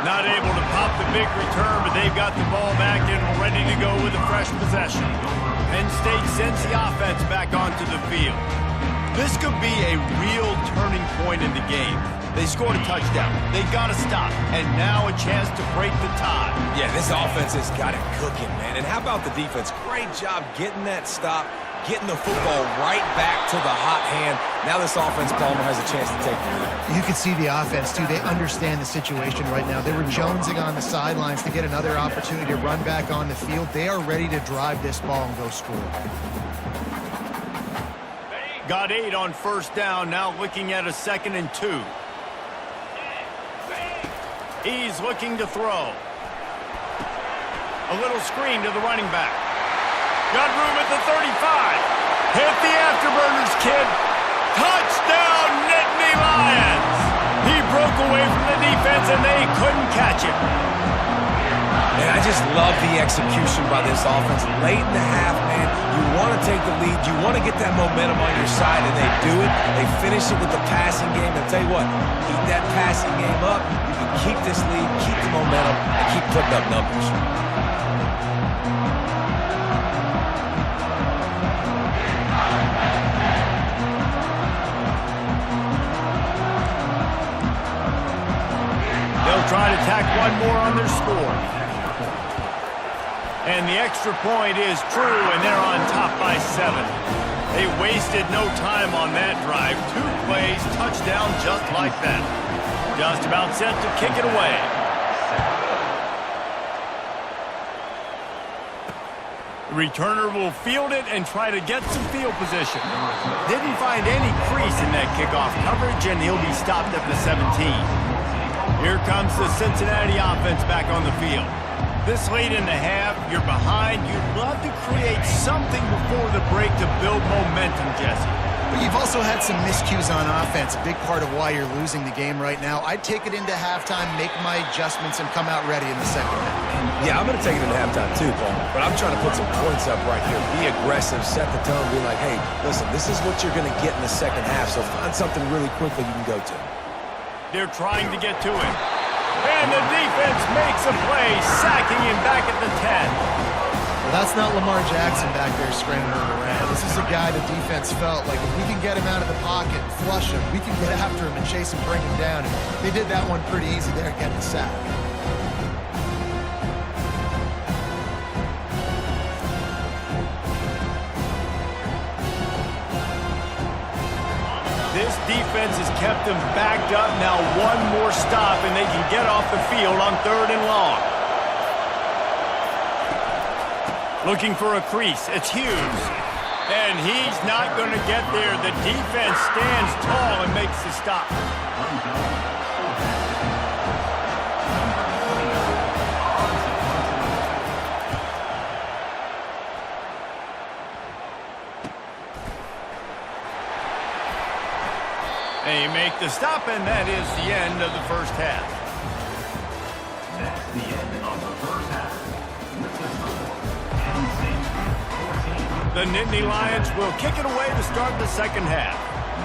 Speaker 2: Not able to pop the big return, but they've got the ball back and ready to go with a fresh possession. Penn State sends the offense back onto the field. This could be a real turning point in the game. They scored a touchdown. They got to stop. And now a chance to break the tie.
Speaker 3: Yeah, this offense has got it cooking, man. And how about the defense? Great job getting that stop, getting the football right back to the hot hand. Now this offense, Palmer, has a chance to take the lead.
Speaker 4: You can see the offense, too. They understand the situation right now. They were jonesing on the sidelines to get another opportunity to run back on the field. They are ready to drive this ball and go score.
Speaker 2: Got 8 on 1st down. Now looking at a 2nd and 2. He's looking to throw. A little screen to the running back. Got room at the 35. Hit the afterburners, kid. Touchdown, Nittany Lions. He broke away from the defense, and they couldn't catch him.
Speaker 3: And I just love the execution by this offense. Late in the half, man, you want to take the lead. You want to get that momentum on your side, and they do it. They finish it with the passing game. And tell you what, keep that passing game up. You can keep this lead, keep the momentum, and keep putting up numbers.
Speaker 2: They'll try to tack one more on their score. And the extra point is true, and they're on top by 7. They wasted no time on that drive. 2 plays, touchdown just like that. Just about set to kick it away. The returner will field it and try to get some field position. Didn't find any crease in that kickoff coverage, and he'll be stopped at the 17. Here comes the Cincinnati offense back on the field. This late in the half, you're behind. You'd love to create something before the break to build momentum, Jesse.
Speaker 4: But you've also had some miscues on offense, a big part of why you're losing the game right now. I'd take it into halftime, make my adjustments, and come out ready in the second half.
Speaker 3: Yeah, I'm going to take it into halftime too, Paul. But I'm trying to put some points up right here. Be aggressive, set the tone, be like, hey, listen, this is what you're going to get in the second half, so find something really quickly you can go to.
Speaker 2: They're trying to get to him. And the defense makes a play, sacking him back at the 10.
Speaker 4: Well, that's not Lamar Jackson back there scrambling around. This is a guy the defense felt like if we can get him out of the pocket, flush him, we can get after him and chase him, bring him down. And they did that one pretty easy there, getting the sack.
Speaker 2: This defense has kept them backed up. Now one more stop, and they can get off the field on 3rd and long. Looking for a crease. It's Hughes. And he's not going to get there. The defense stands tall and makes the stop. They make the stop, and that is the end of the first half.
Speaker 6: That's the end of the first half.
Speaker 2: The Nittany Lions will kick it away to start the second half.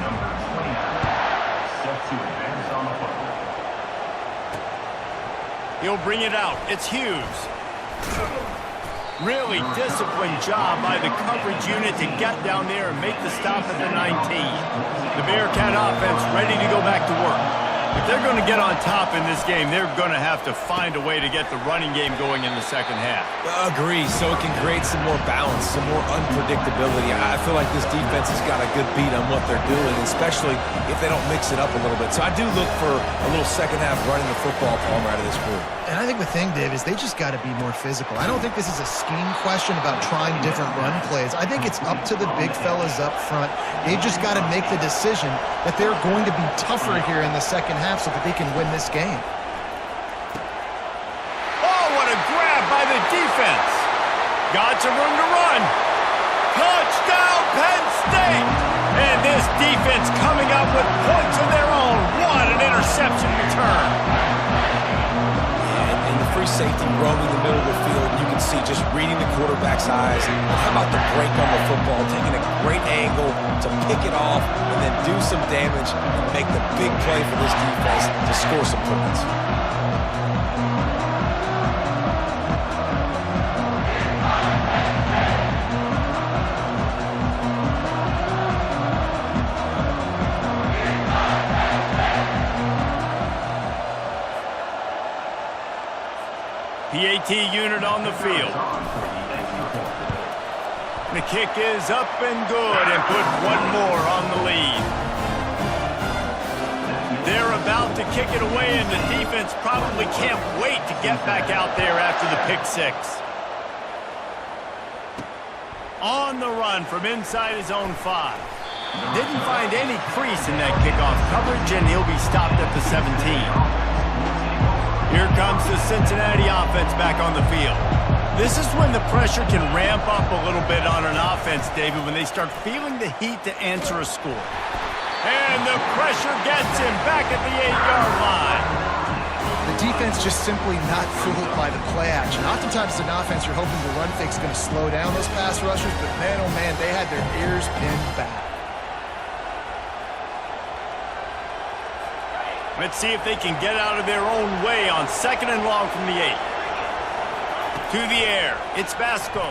Speaker 6: Number 29, set to advance on the football.
Speaker 2: He'll bring it out. It's Hughes. Really disciplined job by the coverage unit to get down there and make the stop at the 19. The Bearcat offense ready to go back to work. If they're going to get on top in this game, they're going to have to find a way to get the running game going in the second half.
Speaker 3: Agree, so it can create some more balance, some more unpredictability. I feel like this defense has got a good beat on what they're doing, especially if they don't mix it up a little bit. So I do look for a little second half running the football, Palmer, out of this group.
Speaker 4: And I think the thing, Dave, is they just got to be more physical. I don't think this is a scheme question about trying different run plays. I think it's up to the big fellas up front. They've just got to make the decision that they're going to be tougher here in the second half so that they can win this game.
Speaker 2: Oh, what a grab by the defense. Got some room to run. Touchdown, Penn State! And this defense coming up with points of their own. What an interception return.
Speaker 3: And the free safety roaming the middle of the field, you can see just reading the quarterback's eyes. How about the break on the football, taking a great angle to pick it off and then do some damage and make the big play for this defense to score some points.
Speaker 2: PAT unit on the field. The kick is up and good and put one more on the lead. They're about to kick it away, and the defense probably can't wait to get back out there after the pick six. On the run from inside his own 5. Didn't find any crease in that kickoff coverage, and he'll be stopped at the 17. Here comes the Cincinnati offense back on the field. This is when the pressure can ramp up a little bit on an offense, David, when they start feeling the heat to answer a score. And the pressure gets him back at the 8-yard line.
Speaker 4: The defense just simply not fooled by the play action. Oftentimes, as an offense, you're hoping the run fake is going to slow down those pass rushers, but man, oh man, they had their ears pinned back.
Speaker 2: Let's see if they can get out of their own way on 2nd and long from the 8. To the air, it's Basco.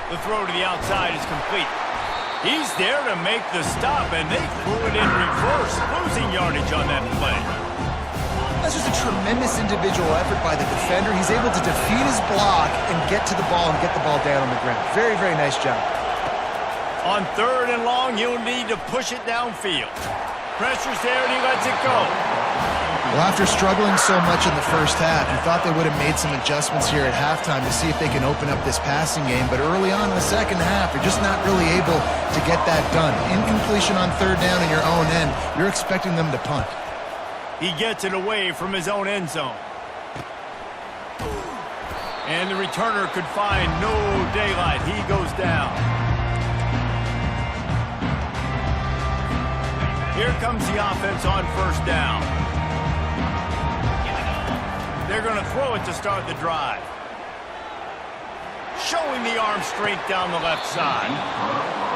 Speaker 2: The throw to the outside is complete. He's there to make the stop, and they threw it in reverse, losing yardage on that play.
Speaker 4: That's just a tremendous individual effort by the defender. He's able to defeat his block and get to the ball and get the ball down on the ground. Very, very nice job.
Speaker 2: On 3rd and long, he'll need to push it downfield. Pressure's there, and he lets it go.
Speaker 4: Well, after struggling so much in the first half, you thought they would have made some adjustments here at halftime to see if they can open up this passing game. But early on in the second half, they're just not really able to get that done. Incompletion on 3rd down in your own end, you're expecting them to punt.
Speaker 2: He gets it away from his own end zone. And the returner could find no daylight. He goes down. Here comes the offense on 1st down. They're going to throw it to start the drive. Showing the arm strength down the left side.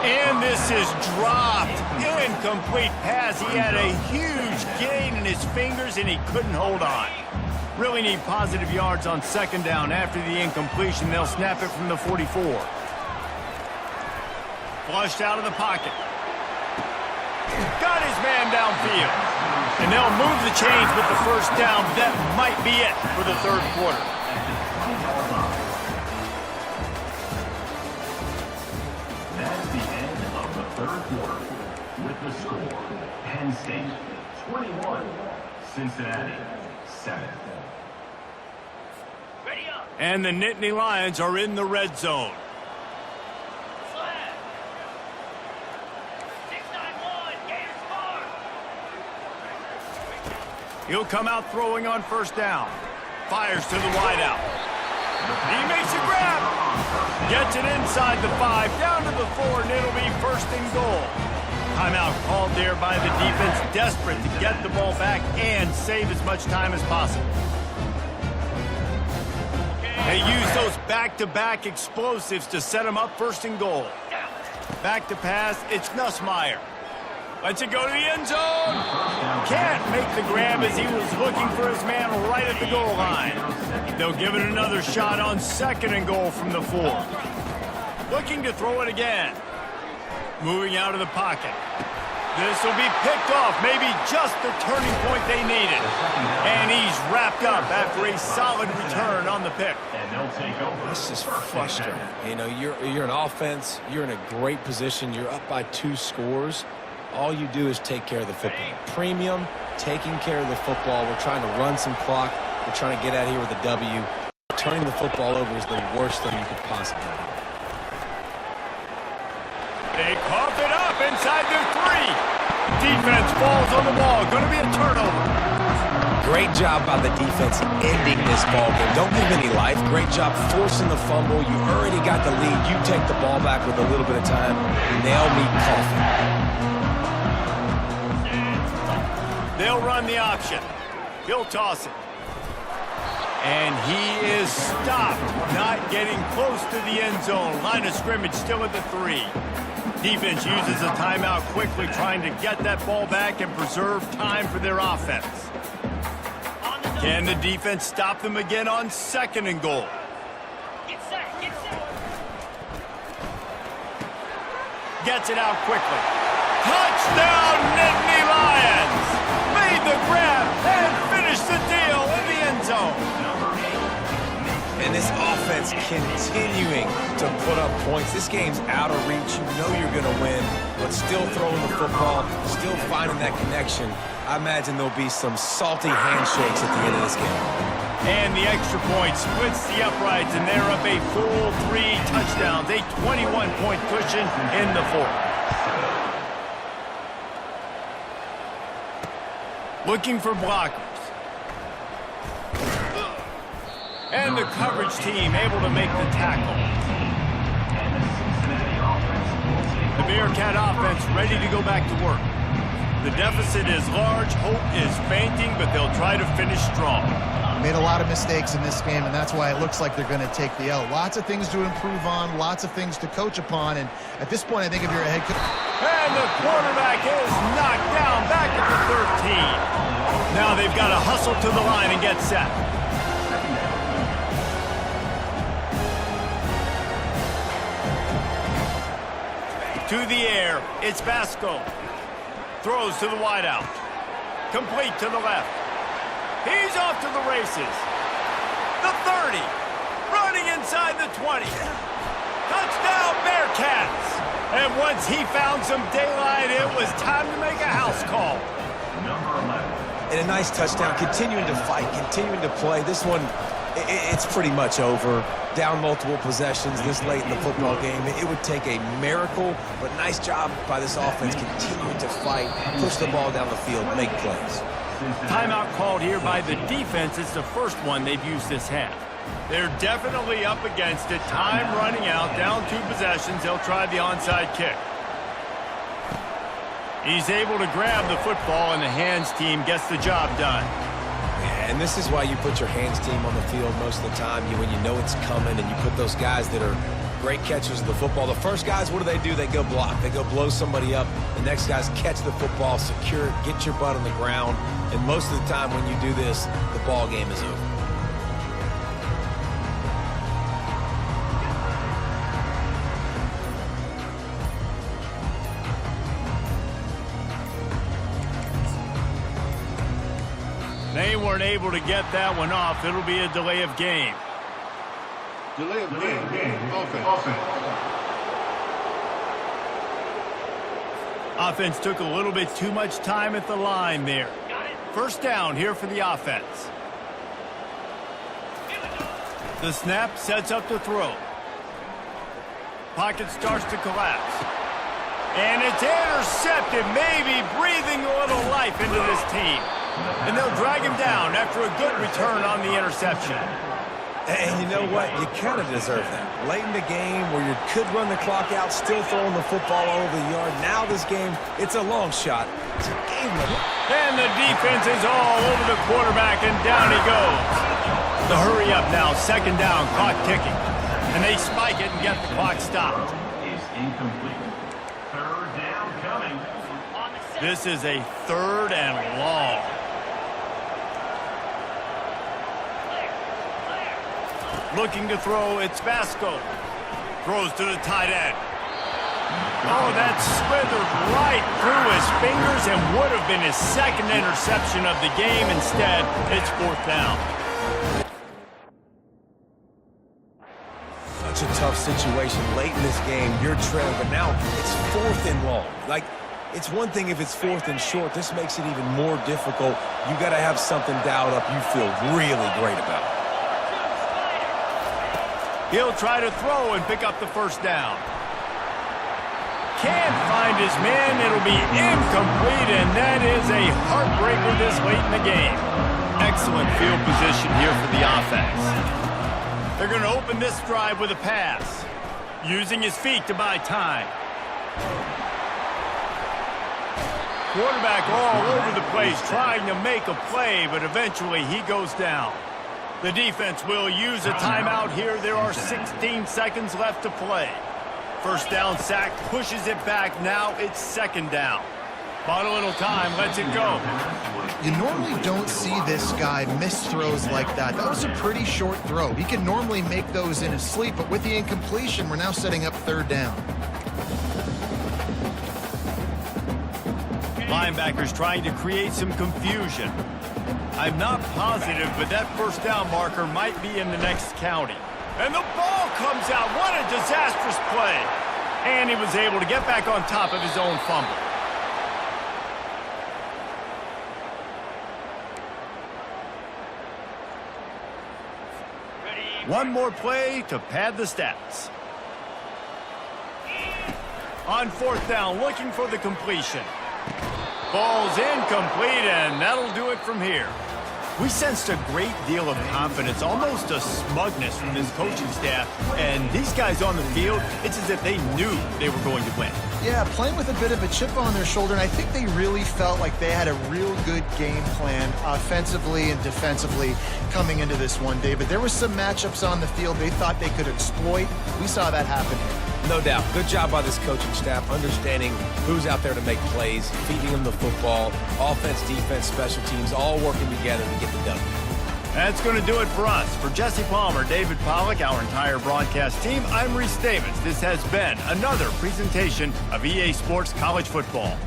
Speaker 2: And this is dropped. Incomplete pass. He had a huge gain in his fingers, and he couldn't hold on. Really need positive yards on 2nd down. After the incompletion, they'll snap it from the 44. Flushed out of the pocket. Got his man downfield. And they'll move the chains with the 1st down. That might be it for the 3rd quarter.
Speaker 6: That's the end of the 3rd quarter. With the score, Penn State 21, Cincinnati 7.
Speaker 7: Ready up.
Speaker 2: And the Nittany Lions are in the red zone.
Speaker 7: Flag. 691. Gators Farm.
Speaker 2: He'll come out throwing on 1st down. Fires to the wideout. He makes a grab. Gets it inside the 5, down to the 4, and it'll be 1st and goal. Timeout called there by the defense, desperate to get the ball back and save as much time as possible. They use those back-to-back explosives to set them up 1st and goal. Back to pass, it's Nussmeier. Lets it go to the end zone. Can't make the grab as he was looking for his man right at the goal line. They'll give it another shot on 2nd and goal from the 4. Looking to throw it again. Moving out of the pocket. This will be picked off, maybe just the turning point they needed. And he's wrapped up after a solid return on the pick.
Speaker 6: And they'll take over.
Speaker 3: This is frustrating. You know, you're an offense. You're in a great position. You're up by 2 scores. All you do is take care of the football. Premium, taking care of the football. We're trying to run some clock. They're trying to get out of here with a W. Turning the football over is the worst thing you could possibly do.
Speaker 2: They cough it up inside their 3. Defense falls on the ball. Going to be a turnover.
Speaker 3: Great job by the defense ending this ball game. Don't give any life. Great job forcing the fumble. You already got the lead. You take the ball back with a little bit of time. Nail me coffin.
Speaker 2: They'll run the option. He'll toss it. And he is stopped, not getting close to the end zone. Line of scrimmage still at the 3. Defense uses a timeout quickly, trying to get that ball back and preserve time for their offense. Can the defense stop them again on 2nd and goal?
Speaker 7: Get set, get set.
Speaker 2: Gets it out quickly. Touchdown, Nittany Lions! Made the grab and finished the deal in the end zone.
Speaker 3: And this offense continuing to put up points. This game's out of reach. You know you're going to win, but still throwing the football, still finding that connection. I imagine there'll be some salty handshakes at the end of this game.
Speaker 2: And the extra point splits the uprights, and they're up a full 3 touchdowns, a 21-point cushion in the 4th. Looking for blockers. And the coverage team able to make the tackle. The Bearcat offense ready to go back to work. The deficit is large, hope is fainting, but they'll try to finish strong.
Speaker 4: Made a lot of mistakes in this game, and that's why it looks like they're going to take the L. Lots of things to improve on, lots of things to coach upon, and at this point, I think if you're a head coach...
Speaker 2: And the quarterback is knocked down back at the 13. Now they've got to hustle to the line and get set. To the air, it's Vasco. Throws to the wideout. Complete to the left. He's off to the races. The 30. Running inside the 20. Touchdown, Bearcats. And once he found some daylight, it was time to make a house call.
Speaker 3: And a nice touchdown, continuing to fight, continuing to play. This one, it's pretty much over. Down multiple possessions this late in the football game. It would take a miracle, but nice job by this offense continuing to fight, push the ball down the field, make plays.
Speaker 2: Timeout called here by the defense. It's the first one they've used this half. They're definitely up against it. Time running out, down 2 possessions. They'll try the onside kick. He's able to grab the football, and the hands team gets the job done.
Speaker 3: And this is why you put your hands team on the field most of the time, when you know it's coming, and you put those guys that are great catchers of the football. The first guys, what do? They go block. They go blow somebody up. The next guys catch the football, secure it, get your butt on the ground. And most of the time when you do this, the ball game is over.
Speaker 2: They weren't able to get that one off. It'll be a delay of game.
Speaker 1: Delay of game. Offense.
Speaker 2: Offense took a little bit too much time at the line there. First down here for the offense. The snap sets up the throw. Pocket starts to collapse. And it's intercepted, maybe breathing a little life into this team. And they'll drag him down after a good return on the interception.
Speaker 3: And you know what? You kind of deserve that. Late in the game where you could run the clock out, still throwing the football over the yard. Now this game, it's a long shot. It's a game of it.
Speaker 2: And the defense is all over the quarterback, and down he goes. The hurry up now, 2nd down, clock ticking. And they spike it and get the clock stopped.
Speaker 6: Is incomplete. 3rd down coming.
Speaker 2: This is a 3rd and long. Looking to throw, it's Vasco. Throws to the tight end. Oh, that slithered right through his fingers and would have been his 2nd interception of the game. Instead, it's 4th down.
Speaker 3: Such a tough situation late in this game. You're trailing, but now it's 4th and long. Like, It's one thing if it's 4th and short. This makes it even more difficult. You got to have something dialed up you feel really great about.
Speaker 2: He'll try to throw and pick up the first down. Can't find his man. It'll be incomplete, and that is a heartbreaker this late in the game. Excellent field position here for the offense. They're going to open this drive with a pass, using his feet to buy time. Quarterback all over the place trying to make a play, but eventually he goes down. The defense will use a timeout here. There are 16 seconds left to play. First down sack, pushes it back. Now it's 2nd down. Bought a little time, lets it go.
Speaker 4: You normally don't see this guy miss throws like that. That was a pretty short throw. He can normally make those in his sleep, but with the incompletion, we're now setting up 3rd down.
Speaker 2: Linebackers trying to create some confusion. I'm not positive, but that first down marker might be in the next county. And the ball comes out. What a disastrous play. And he was able to get back on top of his own fumble. One more play to pad the stats. On 4th down, looking for the completion. Ball's incomplete, and that'll do it from here. We sensed a great deal of confidence, almost a smugness from this coaching staff. And these guys on the field, it's as if they knew they were going to win.
Speaker 4: Yeah, playing with a bit of a chip on their shoulder, and I think they really felt like they had a real good game plan offensively and defensively coming into this one, David. There were some matchups on the field they thought they could exploit. We saw that happen here.
Speaker 3: No doubt. Good job by this coaching staff, understanding who's out there to make plays, feeding them the football, offense, defense, special teams, all working together to get the W.
Speaker 2: That's going to do it for us. For Jesse Palmer, David Pollack, our entire broadcast team, I'm Reese Davis. This has been another presentation of EA Sports College Football.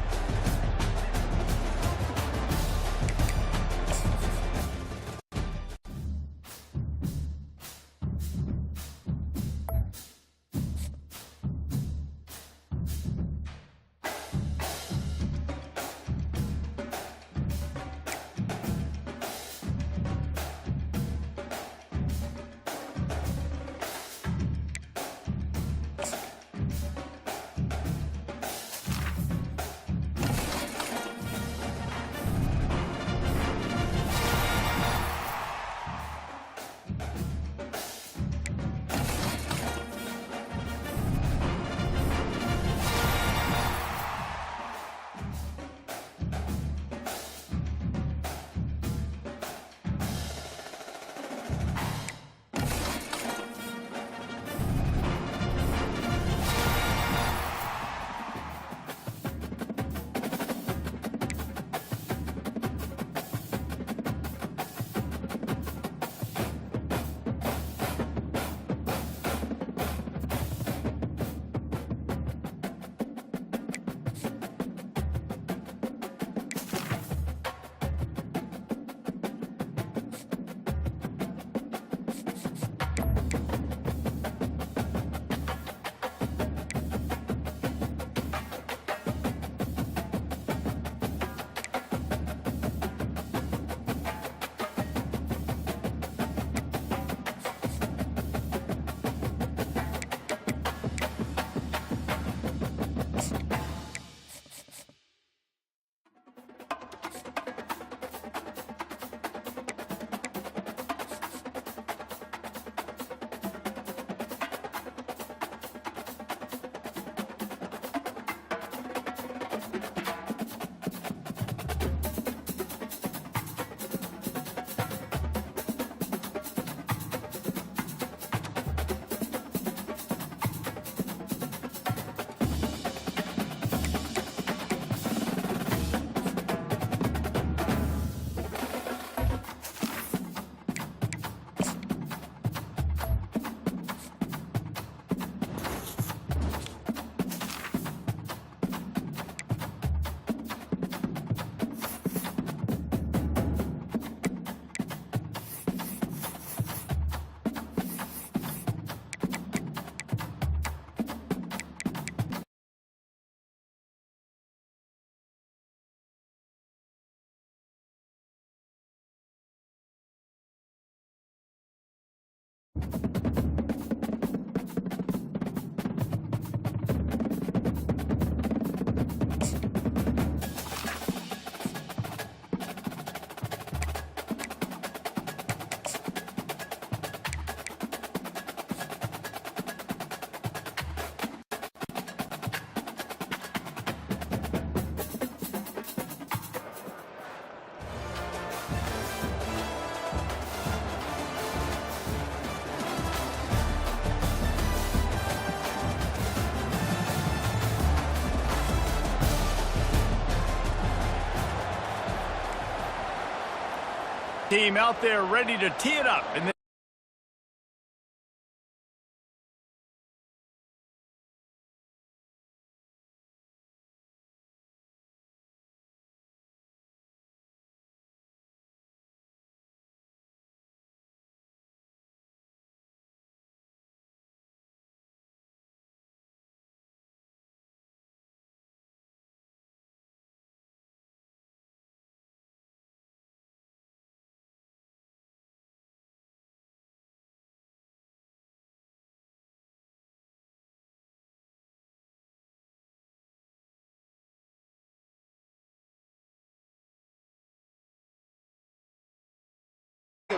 Speaker 2: Team out there ready to tee it up. And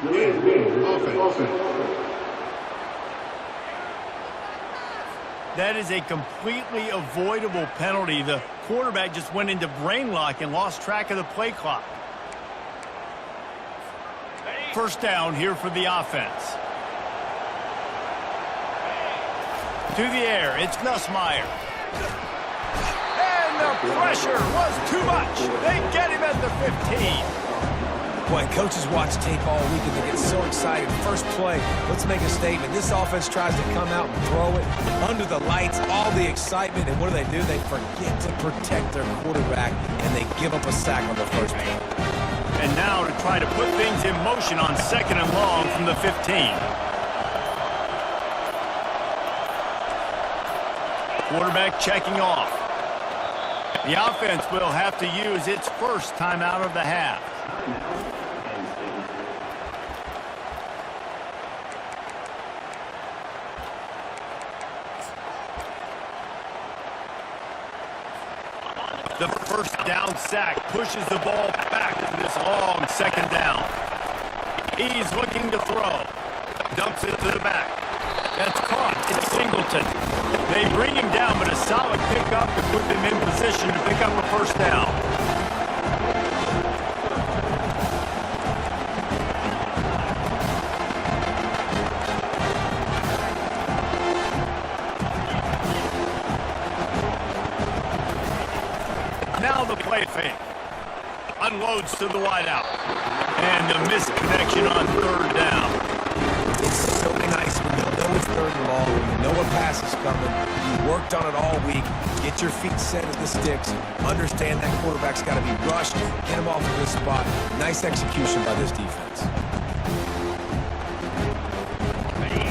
Speaker 1: Offense.
Speaker 2: that is a completely avoidable penalty. The quarterback just went into brain lock and lost track of the play clock. First down here for the offense. To the air, it's Nussmeier. And the pressure was too much. They get him at the 15.
Speaker 3: Boy, coaches watch tape all week and they get so excited. First play, let's make a statement. This offense tries to come out and throw it under the lights, all the excitement, and what do? They forget to protect their quarterback, and they give up a sack on the first play.
Speaker 2: And now to try to put things in motion on 2nd and long from the 15. Quarterback checking off. The offense will have to use its first timeout of the half. The first down sack pushes the ball back to this long 2nd down. He's looking to throw. Dumps it to the back. That's caught. It's Singleton. They bring him down, but a solid pickup to put them in position to pick up a first down. Now the play fake. Unloads to the wideout. And the missed connection on 3rd down.
Speaker 3: It's so nice when you know it's 3rd and long, when you know a pass is coming. You worked on it all week. Get your feet set at the sticks. Understand that quarterback's got to be rushed. Get him off of this spot. Nice execution by this defense.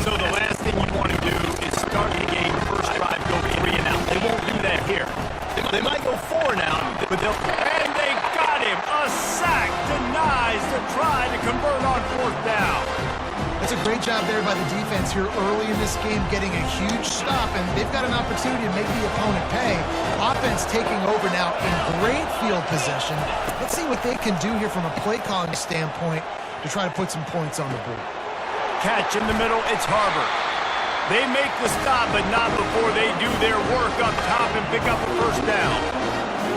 Speaker 2: So the last thing you want to do is start the game first drive, go 3 and out. They won't do that here. They might go 4 now, but they'll... And they got him! A sack denies the try to convert on 4th down.
Speaker 4: That's a great job there by the defense here early in this game, getting a huge stop, and they've got an opportunity to make the opponent pay. Offense taking over now in great field possession. Let's see what they can do here from a play calling standpoint to try to put some points on the board.
Speaker 2: Catch in the middle, it's Harbor. They make the stop, but not before they do their work up top and pick up a first down.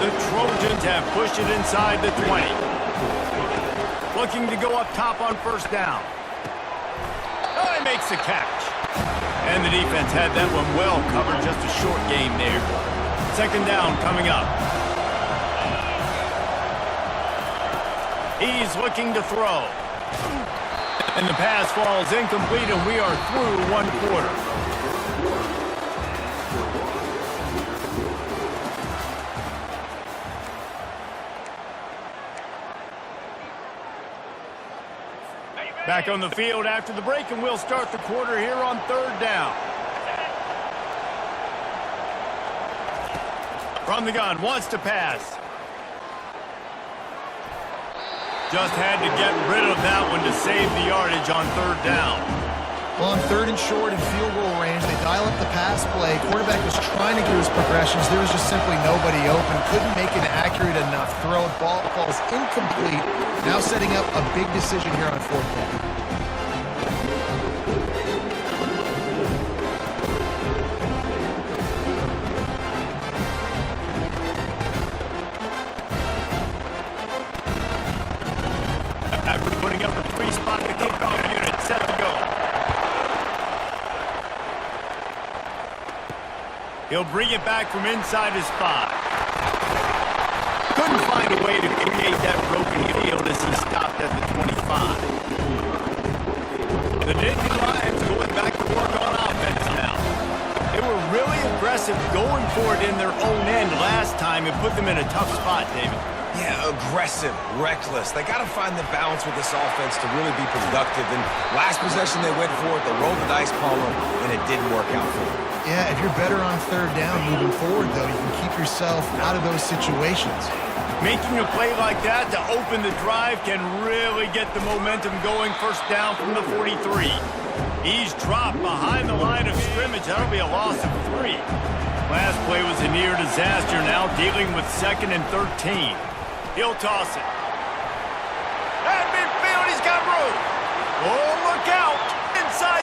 Speaker 2: The Trojans have pushed it inside the 20. Looking to go up top on 1st down. Oh, he makes the catch. And the defense had that one well covered, just a short game there. 2nd down coming up. He's looking to throw. And the pass falls incomplete, and we are through 1 quarter. Back on the field after the break, and we'll start the quarter here on 3rd down. From the gun, wants to pass. Just had to get rid of that one to save the yardage on 3rd down.
Speaker 4: Well, on 3rd and short and field goal range, they dial up the pass play. Quarterback was trying to get his progressions. There was just simply nobody open. Couldn't make an accurate enough throw. Ball falls incomplete. Now setting up a big decision here on 4th down.
Speaker 2: After putting up a free spot, the kickoff unit set to go. He'll bring it back from inside his 5. Couldn't find a way to create that broken field as he stopped at the 25. The Nittany Lions going back to work on offense now. They were really aggressive going for it in their own end last time and put them in a tough spot, David.
Speaker 3: Yeah, aggressive, reckless. They got to find the balance with this offense to really be productive. And last possession they went for it, they rolled the dice, Palmer, and it didn't work out for them.
Speaker 4: Yeah, if you're better on 3rd down moving forward, though, you can keep yourself out of those situations.
Speaker 2: Making a play like that to open the drive can really get the momentum going. 1st down from the 43. He's dropped behind the line of scrimmage. That'll be a loss of 3. Last play was a near disaster. Now dealing with 2nd and 13. He'll toss it. At midfield, he's got room. Oh, look out. Inside.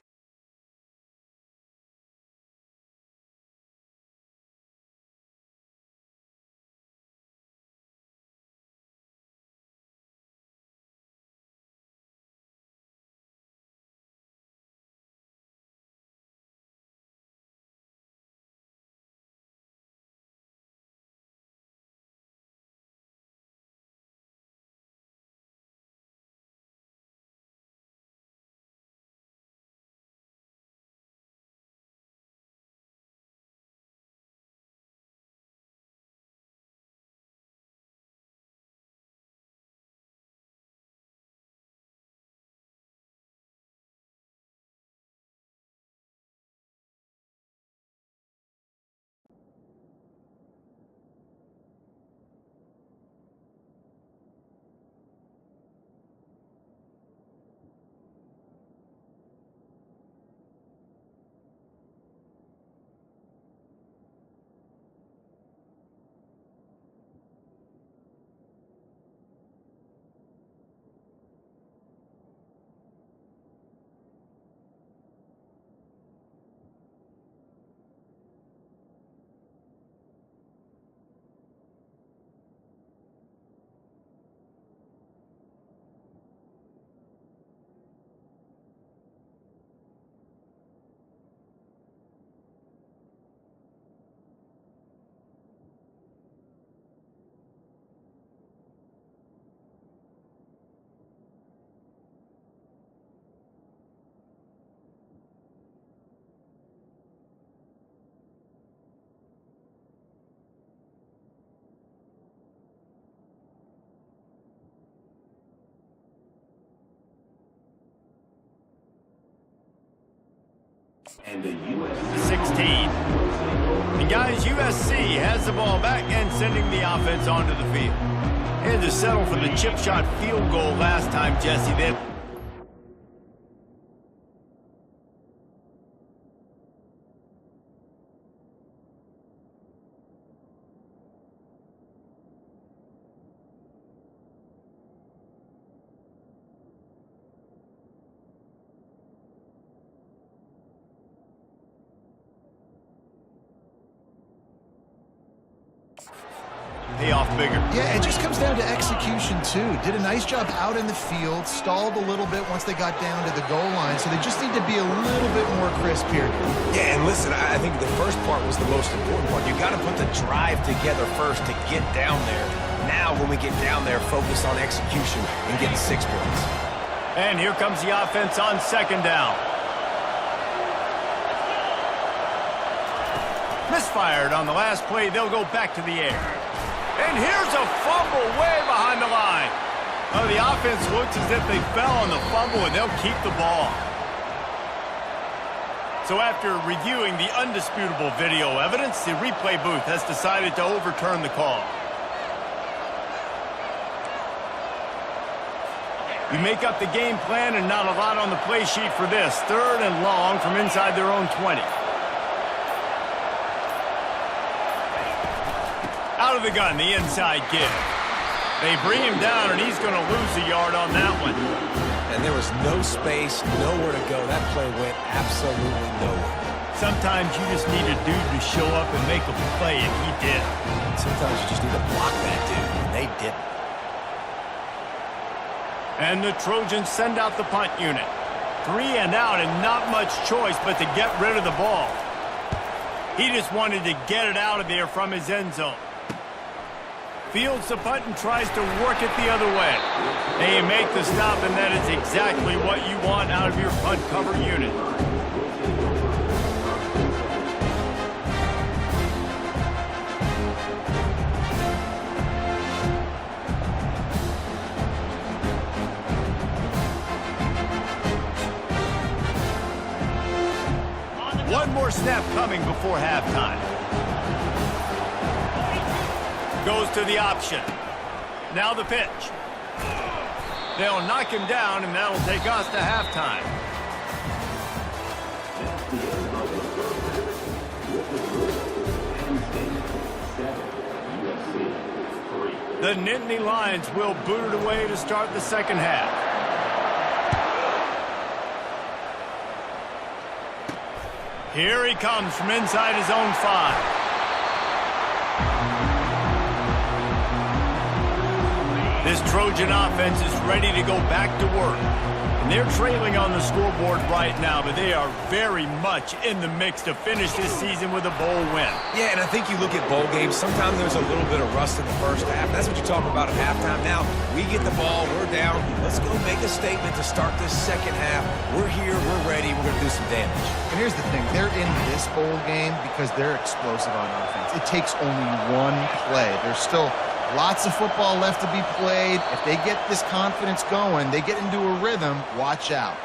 Speaker 6: And the U.S.
Speaker 2: 16. And guys, USC has the ball back and sending the offense onto the field. Had to settle for the chip shot field goal last time, Jesse. Then pay off bigger.
Speaker 4: Yeah, it just comes down to execution, too. Did a nice job out in the field, stalled a little bit once they got down to the goal line, so they just need to be a little bit more crisp here.
Speaker 3: Yeah, and listen, I think the first part was the most important part. You got to put the drive together first to get down there. Now, when we get down there, focus on execution and getting 6 points.
Speaker 2: And here comes the offense on 2nd down. Misfired on the last play. They'll go back to the air. And here's a fumble way behind the line. Oh, the offense looks as if they fell on the fumble, and they'll keep the ball. So after reviewing the undisputable video evidence, the replay booth has decided to overturn the call. You make up the game plan and not a lot on the play sheet for this. 3rd and long from inside their own 20. Out of the gun, the inside give. They bring him down, and he's going to lose a yard on that one.
Speaker 3: And there was no space, nowhere to go. That play went absolutely nowhere.
Speaker 2: Sometimes you just need a dude to show up and make a play, and he did.
Speaker 3: Sometimes you just need to block that dude, and they didn't.
Speaker 2: And the Trojans send out the punt unit. 3 and out and not much choice but to get rid of the ball. He just wanted to get it out of there from his end zone. Fields the punt and tries to work it the other way. They make the stop, and that is exactly what you want out of your punt cover unit. One more snap coming before halftime. Goes to the option. Now the pitch. They'll knock him down, and that'll take us to halftime. The Nittany Lions will boot it away to start the second half. Here he comes from inside his own 5. This Trojan offense is ready to go back to work. And they're trailing on the scoreboard right now, but they are very much in the mix to finish this season with a bowl win.
Speaker 3: Yeah, and I think you look at bowl games, sometimes there's a little bit of rust in the first half. That's what you talk about at halftime. Now, we get the ball, we're down. Let's go make a statement to start this second half. We're here, we're ready, we're going to do some damage.
Speaker 5: And here's the thing. They're in this bowl game because they're explosive on offense. It takes only one play. There's still lots of football left to be played. If they get this confidence going, they get into a rhythm, watch out.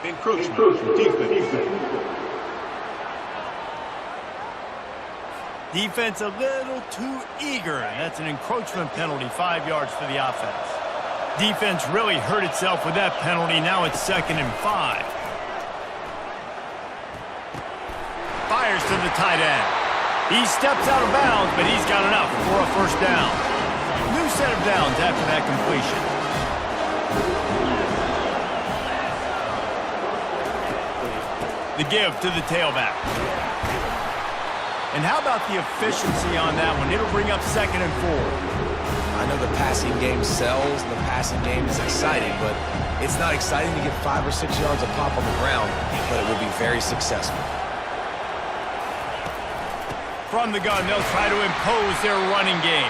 Speaker 1: Encroachment. Defense.
Speaker 2: Defense a little too eager. That's an encroachment penalty, 5 yards for the offense. Defense really hurt itself with that penalty. Now it's 2nd and 5. Fires to the tight end. He steps out of bounds, but he's got enough for a first down. New set of downs after that completion. The give to the tailback. And how about the efficiency on that one? It'll bring up 2nd and 4.
Speaker 3: I know the passing game sells, the passing game is exciting, but it's not exciting to get 5 or 6 yards of pop on the ground, but it will be very successful.
Speaker 2: From the gun, they'll try to impose their running game.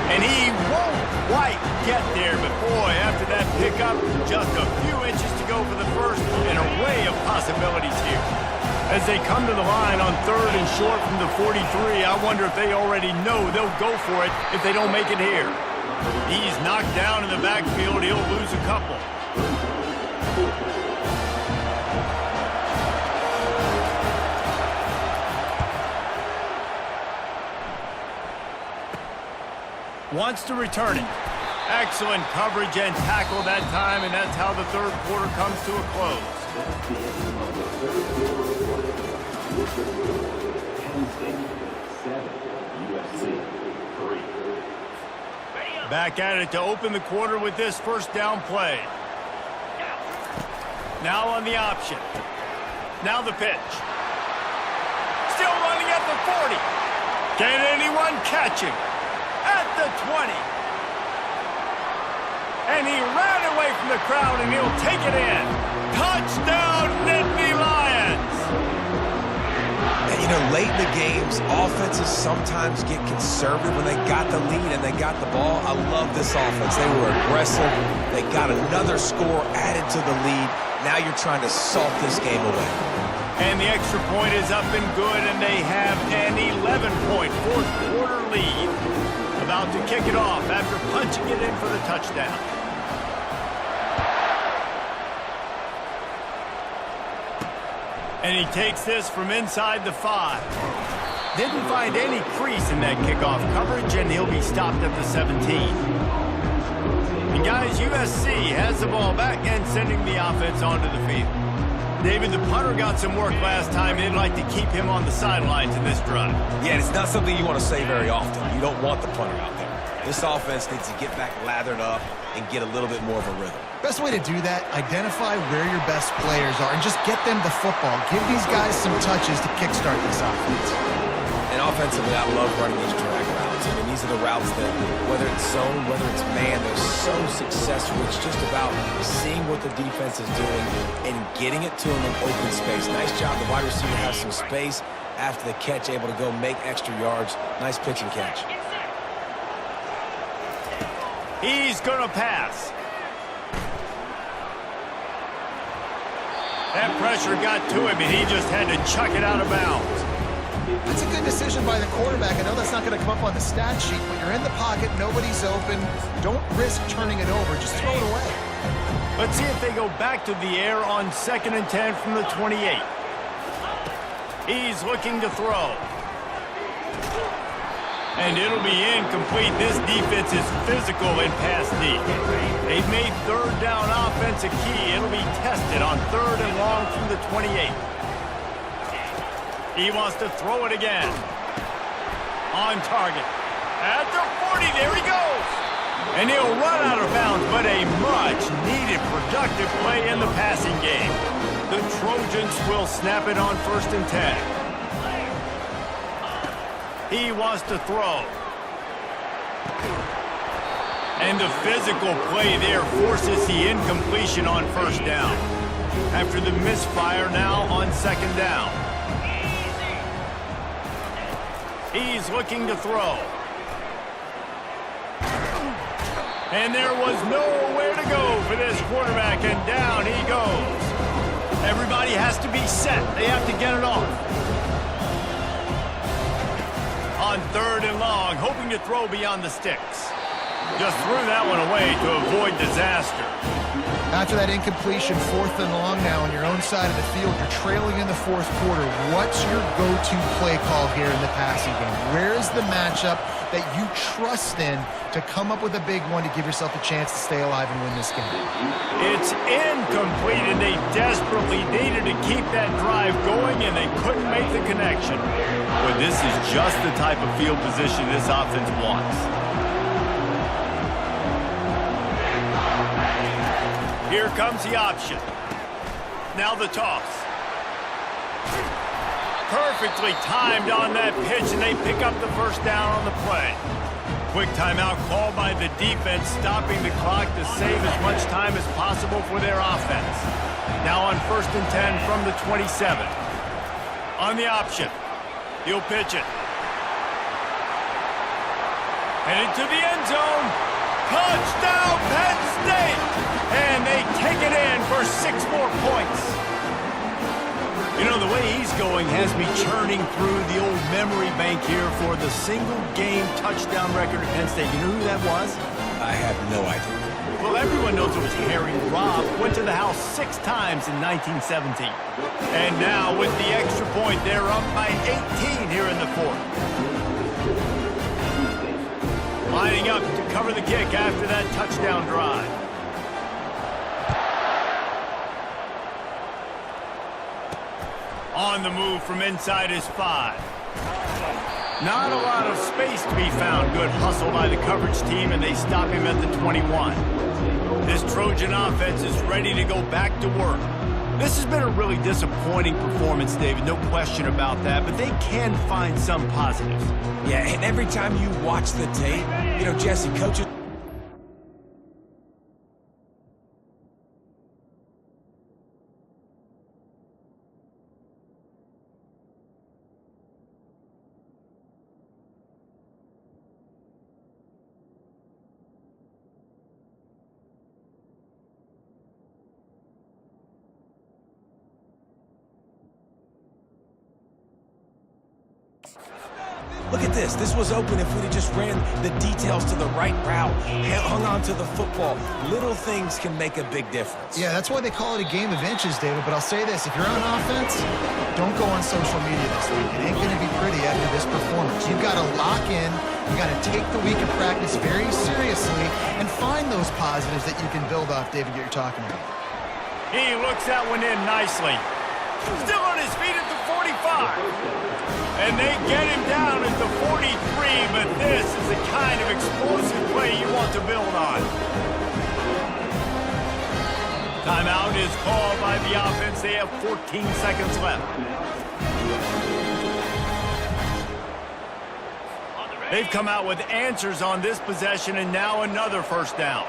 Speaker 2: And he won't quite get there, but boy, after that pickup, just a few inches to go for the first, an array of possibilities here. As they come to the line on 3rd and short from the 43, I wonder if they already know they'll go for it if they don't make it here. He's knocked down in the backfield. He'll lose a couple. Wants to return it. Excellent coverage and tackle that time, and that's how the 3rd quarter comes to a close. Back at it to open the quarter with this first down play. Now on the option. Now the pitch. Still running at the 40. Can anyone catch him? At the 20. And he ran away from the crowd, and he'll take it in. Touchdown, Nittany Lions!
Speaker 3: And, you know, late in the games, offenses sometimes get conservative when they got the lead and they got the ball. I love this offense. They were aggressive. They got another score added to the lead. Now you're trying to salt this game away.
Speaker 2: And the extra point is up and good, and they have an 11-point fourth-quarter lead. About to kick it off after punching it in for the touchdown. And he takes this from inside the 5. Didn't find any crease in that kickoff coverage, and he'll be stopped at the 17. And guys, you USC has the ball back and sending the offense onto the field. David, the punter got some work last time. They'd like to keep him on the sidelines in this drive.
Speaker 3: Yeah, it's not something you want to say very often. You don't want the punter out there. This offense needs to get back lathered up and get a little bit more of a rhythm.
Speaker 5: Best way to do that, identify where your best players are and just get them the football. Give these guys some touches to kickstart this offense.
Speaker 3: And offensively, I love running these drag routes. I mean, these are the routes that, whether it's zone, whether it's man, they're so successful. It's just about seeing what the defense is doing and getting it to them in open space. Nice job. The wide receiver has some space after the catch, able to go make extra yards. Nice pitch and catch.
Speaker 2: He's going to pass. That pressure got to him, and he just had to chuck it out of bounds.
Speaker 4: That's a good decision by the quarterback. I know that's not going to come up on the stat sheet, but you're in the pocket, nobody's open. Don't risk turning it over. Just throw it away.
Speaker 2: Let's see if they go back to the air on 2nd and 10 from the 28. He's looking to throw. And it'll be incomplete. This defense is physical in pass D. They've made 3rd down offense a key. It'll be tested on 3rd and long from the 28. He wants to throw it again. On target. At the 40, there he goes. And he'll run out of bounds, but a much-needed productive play in the passing game. The Trojans will snap it on 1st and 10. He wants to throw. And the physical play there forces the incompletion on 1st down. After the misfire, now on 2nd down. He's looking to throw. And there was nowhere to go for this quarterback, and down he goes. Everybody has to be set. They have to get it off. On 3rd and long, hoping to throw beyond the sticks. Just threw that one away to avoid disaster.
Speaker 4: After that incompletion, 4th and long now on your own side of the field, you're trailing in the 4th quarter. What's your go-to play call here in the passing game? Where is the matchup that you trust in to come up with a big one to give yourself a chance to stay alive and win this game?
Speaker 2: It's incomplete, and they desperately needed to keep that drive going, and they couldn't make the connection. But this is just the type of field position this offense wants. Here comes the option. Now the toss. Perfectly timed on that pitch, and they pick up the 1st down on the play. Quick timeout called by the defense, stopping the clock to save as much time as possible for their offense. Now on 1st and 10 from the 27. On the option. He'll pitch it. Headed to the end zone. Touchdown, Penn State! And they take it in for 6 more points. You know, the way he's going has me churning through the old memory bank here for the single-game touchdown record at Penn State. You know who that was?
Speaker 3: I have no idea.
Speaker 2: Well, everyone knows it was Harry Robb. Went to the house 6 times in 1917. And now, with the extra point, they're up by 18 here in the 4th. Lining up to cover the kick after that touchdown drive. On the move from inside his 5. Not a lot of space to be found. Good hustle by the coverage team, and they stop him at the 21. This Trojan offense is ready to go back to work. This has been a really disappointing performance, David, no question about that, but they can find some positives.
Speaker 3: Yeah, and every time you watch the tape, you know, Jesse, coaches... Look at this. This was open if we'd have just ran the details to the right route, hung on to the football. Little things can make a big difference.
Speaker 4: Yeah, that's why they call it a game of inches, David. But I'll say this. If you're on offense, don't go on social media this week. It ain't going to be pretty after this performance. You've got to lock in. You've got to take the week of practice very seriously and find
Speaker 5: those positives that you can build off, David, you're talking about.
Speaker 2: He looks that one in nicely. Still on his feet at the 45. And they get him down at the 43, but this is the kind of explosive play you want to build on. Timeout is called by the offense. They have 14 seconds left. They've come out with answers on this possession, and now another first down.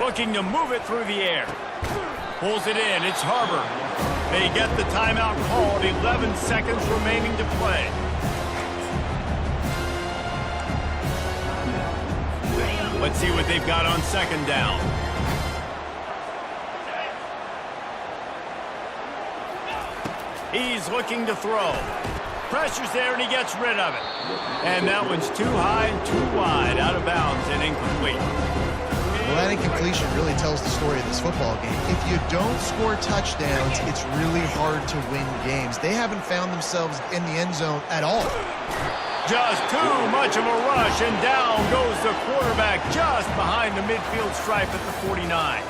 Speaker 2: Looking to move it through the air. Pulls it in. It's Harbor. They get the timeout called. 11 seconds remaining to play. Let's see what they've got on second down. He's looking to throw. Pressure's there, and he gets rid of it. And that one's too high and too wide, out of bounds and incomplete.
Speaker 5: Well, that incompletion really tells the story of this football game. If you don't score touchdowns, it's really hard to win games. They haven't found themselves in the end zone at all.
Speaker 2: Just too much of a rush, and down goes the quarterback just behind the midfield stripe at the 49.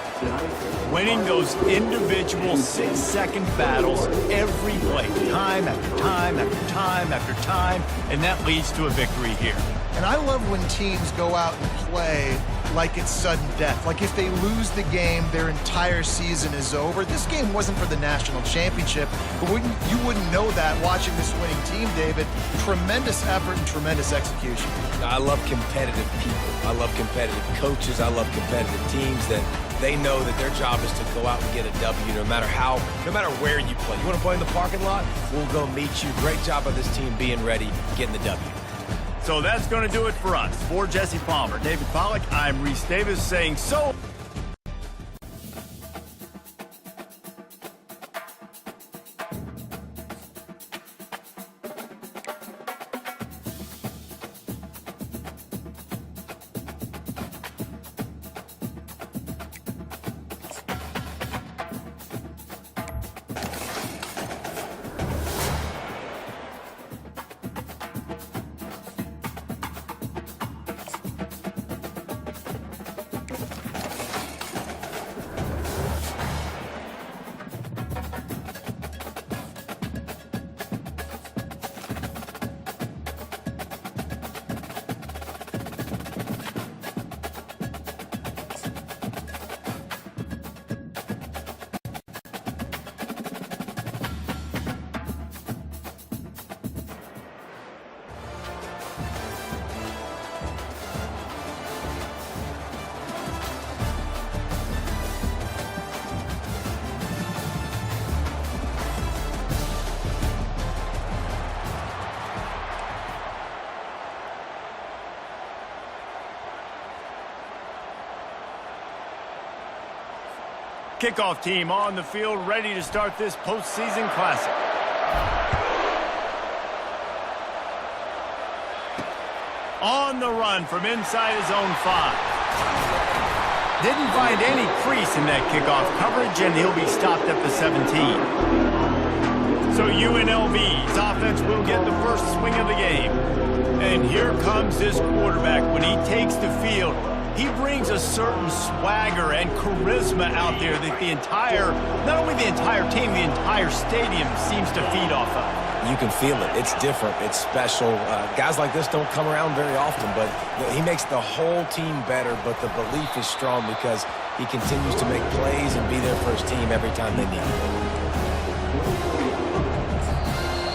Speaker 2: Winning those individual 6-second battles every play, time after time after time after time, and that leads to a victory here.
Speaker 5: And I love when teams go out and play like it's sudden death. Like if they lose the game, their entire season is over. This game wasn't for the national championship, but you wouldn't know that watching this winning team, David. Tremendous effort and tremendous execution.
Speaker 3: I love competitive people. I love competitive coaches. I love competitive teams that they know that their job is to go out and get a W no matter where you play. You want to play in the parking lot? We'll go meet you. Great job of this team being ready, getting the W.
Speaker 2: So that's going to do it for us. For Jesse Palmer, David Pollack, I'm Reese Davis saying so. Kickoff team on the field, ready to start this postseason classic. On the run from inside his own 5. Didn't find any crease in that kickoff coverage, and he'll be stopped at the 17. So UNLV's offense will get the first swing of the game. And here comes this quarterback. When he takes the field, he brings a certain swagger and charisma out there that not only the entire team, the entire stadium seems to feed off of.
Speaker 3: You can feel it. It's different. It's special. Guys like this don't come around very often, but he makes the whole team better, but the belief is strong because he continues to make plays and be there for his team every time they need him.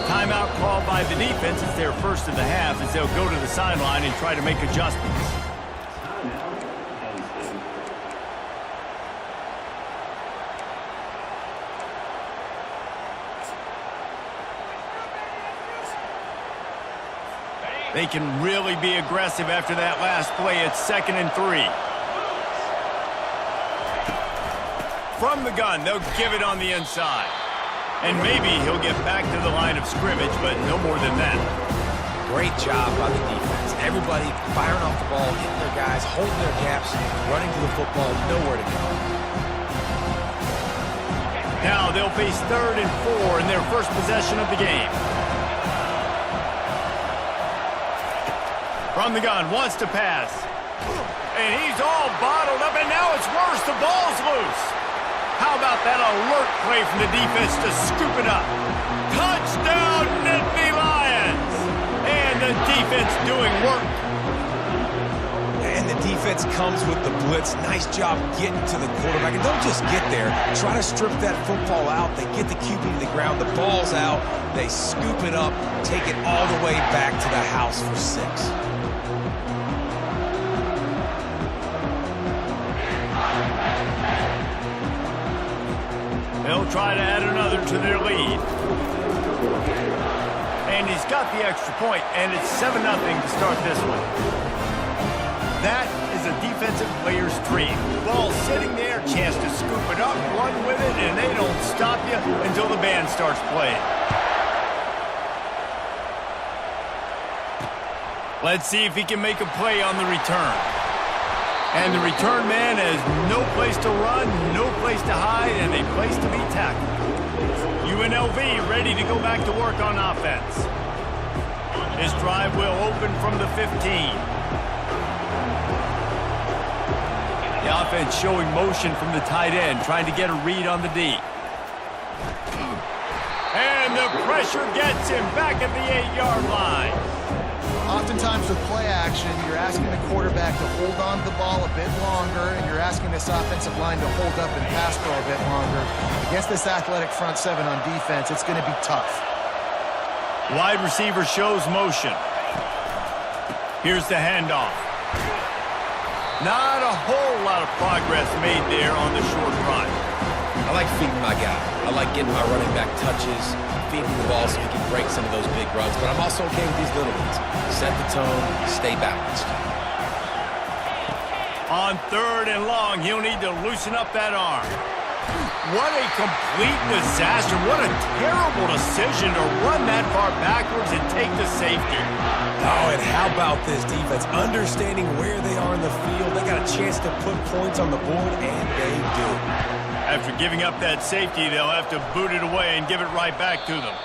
Speaker 2: Timeout called by the defense. It's their first of the half as they'll go to the sideline and try to make adjustments. They can really be aggressive after that last play. It's 2nd and 3. From the gun, they'll give it on the inside. And maybe he'll get back to the line of scrimmage, but no more than that.
Speaker 3: Great job by the defense. Everybody firing off the ball, hitting their guys, holding their gaps, running to the football, nowhere to go.
Speaker 2: Now they'll face 3rd and 4 in their first possession of the game. From the gun, wants to pass. And he's all bottled up, and now it's worse. The ball's loose. How about that alert play from the defense to scoop it up? Touchdown, Nittany Lions! And the defense doing work.
Speaker 3: And the defense comes with the blitz. Nice job getting to the quarterback. And don't just get there. Try to strip that football out. They get the QB to the ground. The ball's out. They scoop it up, take it all the way back to the house for 6.
Speaker 2: They'll try to add another to their lead. And he's got the extra point, and it's 7-0 to start this one. That is a defensive player's dream. Ball sitting there, chance to scoop it up, run with it, and they don't stop you until the band starts playing. Let's see if he can make a play on the return. And the return man has no place to run, no place to hide, and a place to be tackled. UNLV ready to go back to work on offense. This drive will open from the 15. The offense showing motion from the tight end, trying to get a read on the D. And the pressure gets him back at the 8-yard line.
Speaker 4: Oftentimes with play action, you're asking the quarterback to hold on to the ball a bit longer, and you're asking this offensive line to hold up and pass for a bit longer. Against this athletic front 7 on defense, it's going to be tough.
Speaker 2: Wide receiver shows motion. Here's the handoff. Not a whole lot of progress made there on the short run.
Speaker 3: I like feeding my guy. I like getting my running back touches, feeding the ball so he can break some of those big runs. But I'm also okay with these little ones. Set the tone, stay balanced.
Speaker 2: On 3rd and long, he'll need to loosen up that arm. What a complete disaster. What a terrible decision to run that far backwards and take the safety.
Speaker 3: Oh, and how about this defense? Understanding where they are in the field. They got a chance to put points on the board, and they do.
Speaker 2: After giving up that safety, they'll have to boot it away and give it right back to them.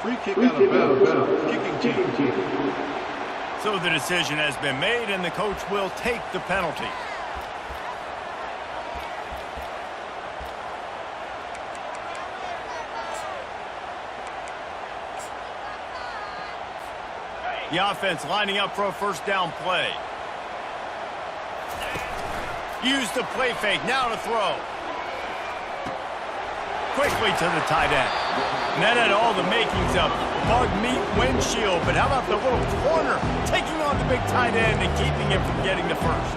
Speaker 1: Free kick out of bounds. Kicking team.
Speaker 2: So the decision has been made, and the coach will take the penalty. The offense lining up for a first down play. Use the play fake, now to throw. Quickly to the tight end. And that had all the makings of bug meat windshield, but how about the little corner taking on the big tight end and keeping him from getting the first?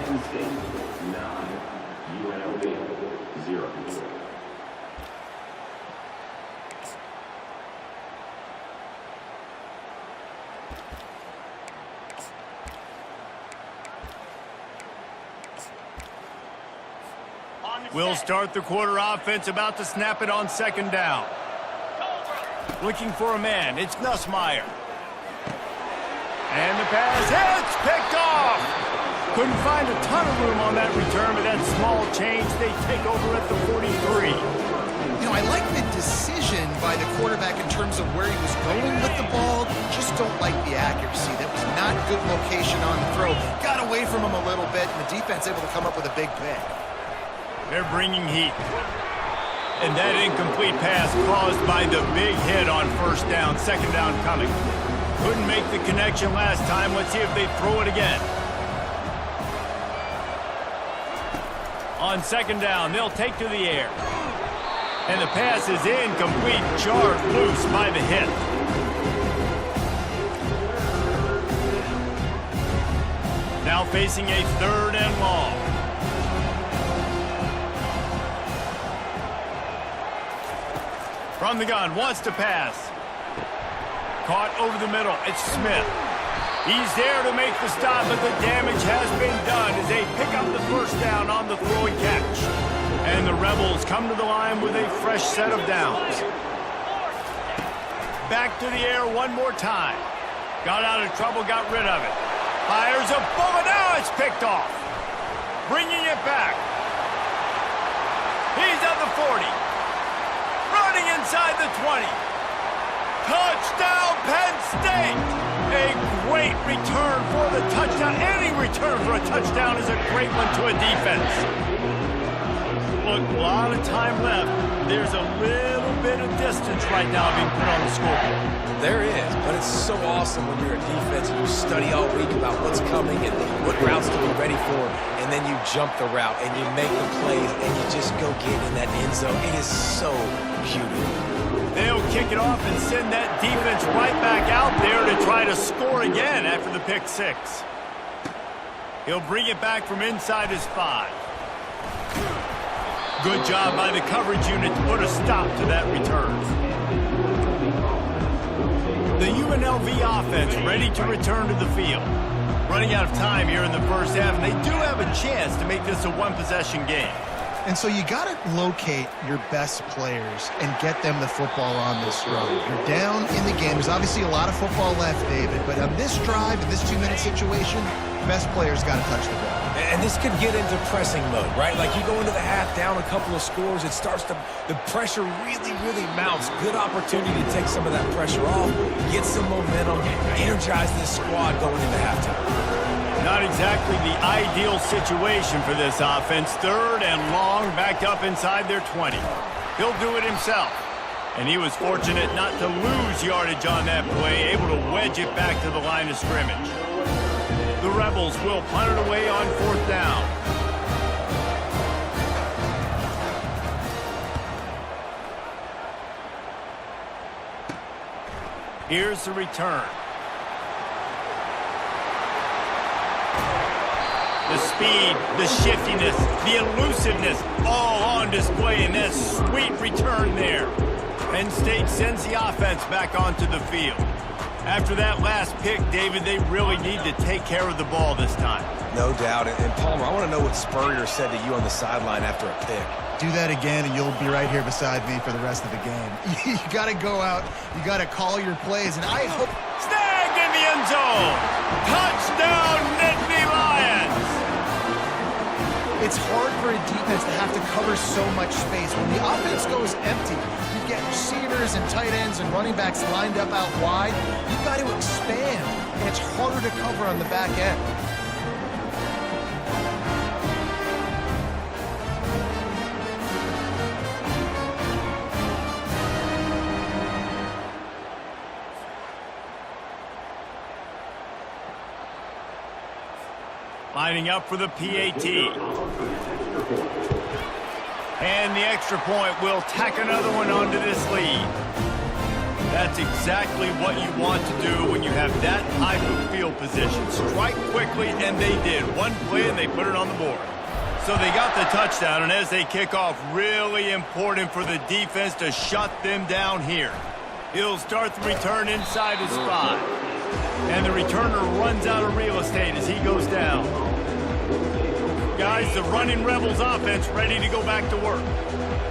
Speaker 6: Penn State 9, UNLV 0.
Speaker 2: We'll start the quarter offense, about to snap it on 2nd down. Looking for a man, it's Nussmeier. And the pass, it's picked off! Couldn't find a ton of room on that return, but that small change, they take over at the 43.
Speaker 5: You know, I like the decision by the quarterback in terms of where he was going with the ball. Just don't like the accuracy. That was not good location on the throw. Got away from him a little bit, and the defense able to come up with a big pick.
Speaker 2: They're bringing heat. And that incomplete pass caused by the big hit on 1st down, 2nd down coming. Couldn't make the connection last time. Let's see if they throw it again. On 2nd down, they'll take to the air. And the pass is incomplete, jarred loose by the hit. Now facing a 3rd and long. From the gun, wants to pass. Caught over the middle, it's Smith. He's there to make the stop, but the damage has been done as they pick up the 1st down on the throw and catch. And the Rebels come to the line with a fresh set of downs. Back to the air one more time. Got out of trouble, got rid of it. Fires a bullet, now it's picked off. Bringing it back. He's at the 40. Running inside the 20. Touchdown, Penn State! A great return for the touchdown. Any return for a touchdown is a great one to a defense. Look, a lot of time left. There's a little bit of distance right now being put on the scoreboard.
Speaker 3: There is, but it's so awesome when you're a defense and you study all week about what's coming and what routes to be ready for, and then you jump the route and you make the plays and you just go get in that end zone. It is so beautiful.
Speaker 2: They'll kick it off and send that defense right back out there to try to score again after the pick six. He'll bring it back from inside his 5. Good job by the coverage unit to put a stop to that return. The UNLV offense ready to return to the field. Running out of time here in the first half, and they do have a chance to make this a one-possession game.
Speaker 5: And so you got to locate your best players and get them the football on this run. You're down in the game. There's obviously a lot of football left, David, but on this drive, in this 2-minute situation, best players got to touch the ball.
Speaker 3: And this could get into pressing mode, right? Like you go into the half down a couple of scores, it starts to, the pressure really, really mounts. Good opportunity to take some of that pressure off, get some momentum, energize this squad going into halftime.
Speaker 2: Not exactly the ideal situation for this offense. 3rd and long, backed up inside their 20. He'll do it himself. And he was fortunate not to lose yardage on that play, able to wedge it back to the line of scrimmage. The Rebels will punt it away on 4th down. Here's the return. The speed, the shiftiness, the elusiveness, all on display in that sweet return there. Penn State sends the offense back onto the field. After that last pick, David, they really need to take care of the ball this time.
Speaker 3: No doubt. And Palmer, I want to know what Spurrier said to you on the sideline after a pick.
Speaker 5: Do that again, and you'll be right here beside me for the rest of the game. You got to go out. You got to call your plays, and I hope...
Speaker 2: Snagged in the end zone! Touchdown, Nittany Lions!
Speaker 4: It's hard for a defense to have to cover so much space. When the offense goes empty, you get receivers and tight ends and running backs lined up out wide. You've got to expand, and it's harder to cover on the back end.
Speaker 2: Lining up for the PAT. And the extra point will tack another one onto this lead. That's exactly what you want to do when you have that type of field position. Strike quickly, and they did. One play, and they put it on the board. So they got the touchdown, and as they kick off, really important for the defense to shut them down here. He'll start the return inside his 5. And the returner runs out of real estate as he goes down. Guys, the running Rebels offense ready to go back to work.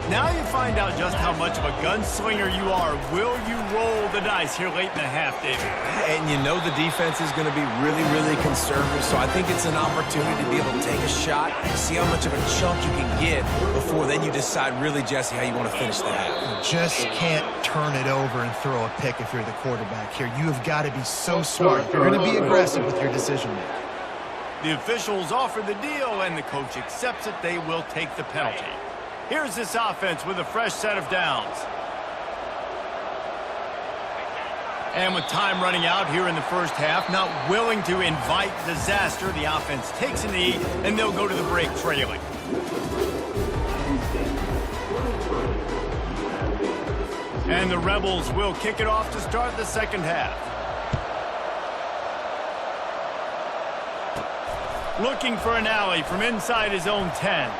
Speaker 2: Now you find out just how much of a gunslinger you are. Will you roll the dice here late in the half, David?
Speaker 3: And you know the defense is going to be really, really conservative, so I think it's an opportunity to be able to take a shot, see how much of a chunk you can get before then you decide really, Jesse, how you want to finish the half.
Speaker 5: Just can't turn it over and throw a pick if you're the quarterback here. You have got to be so smart. You're going to be aggressive with your decision-making.
Speaker 2: The officials offer the deal, and the coach accepts it. They will take the penalty. Here's this offense with a fresh set of downs. And with time running out here in the first half, not willing to invite disaster, the offense takes a knee, and they'll go to the break trailing. And the Rebels will kick it off to start the second half. Looking for an alley from inside his own 10.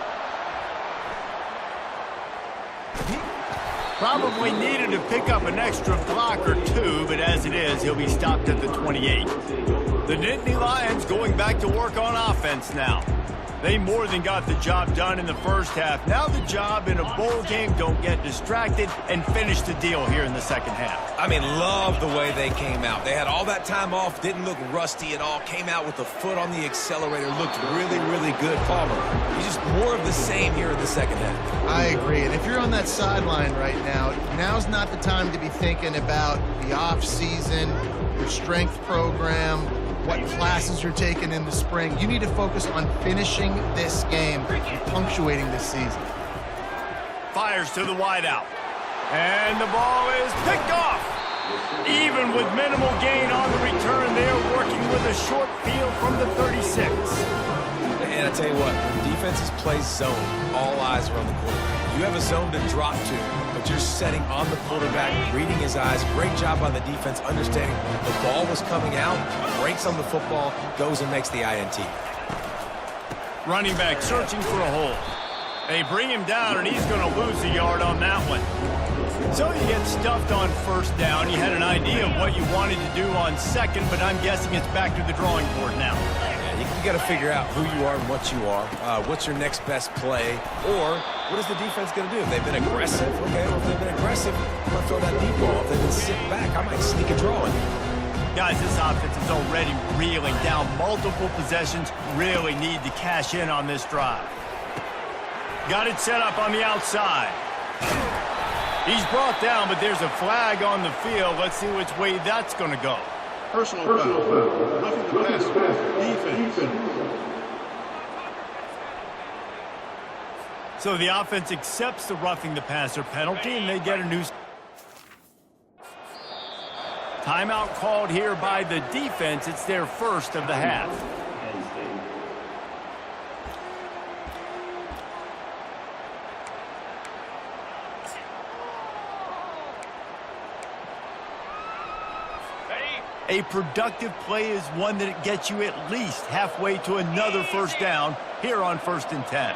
Speaker 2: Probably needed to pick up an extra block or two, but as it is, he'll be stopped at the 28. The Nittany Lions going back to work on offense now. They more than got the job done in the first half. Now the job in a bowl game, don't get distracted and finish the deal here in the second half.
Speaker 3: I mean, love the way they came out. They had all that time off, didn't look rusty at all, came out with the foot on the accelerator, looked really, really good. Palmer, he's just more of the same here in the second half.
Speaker 5: I agree. And if you're on that sideline right now, now's not the time to be thinking about the off season, your strength program, what classes you're taking in the spring. You need to focus on finishing this game and punctuating this season.
Speaker 2: Fires to the wideout. And the ball is picked off. Even with minimal gain on the return, they're working with a short field from the 36.
Speaker 3: And I tell you what, when defenses play zone, all eyes are on the quarterback. You have a zone to drop to, but you're setting on the quarterback, reading his eyes. Great job by the defense, understanding the ball was coming out, breaks on the football, goes and makes the INT.
Speaker 2: Running back searching for a hole. They bring him down, and he's going to lose a yard on that one. So you get stuffed on first down. You had an idea of what you wanted to do on second, but I'm guessing it's back to the drawing board now.
Speaker 3: You got to figure out who you are and what you are. What's your next best play? Or what is the defense going to do? If they've been aggressive, okay, well, if they've been aggressive, I'm going to throw that deep ball. If they've been sitting back, I might sneak a draw in.
Speaker 2: Guys, this offense is already reeling down multiple possessions. Really need to cash in on this drive. Got it set up on the outside. He's brought down, but there's a flag on the field. Let's see which way that's going to go.
Speaker 1: Personal foul. Roughing the passer. Defense.
Speaker 2: So the offense accepts the roughing the passer penalty, and they get a new timeout called here by the defense. It's their first of the half. A productive play is one that gets you at least halfway to another first down here on 1st and 10.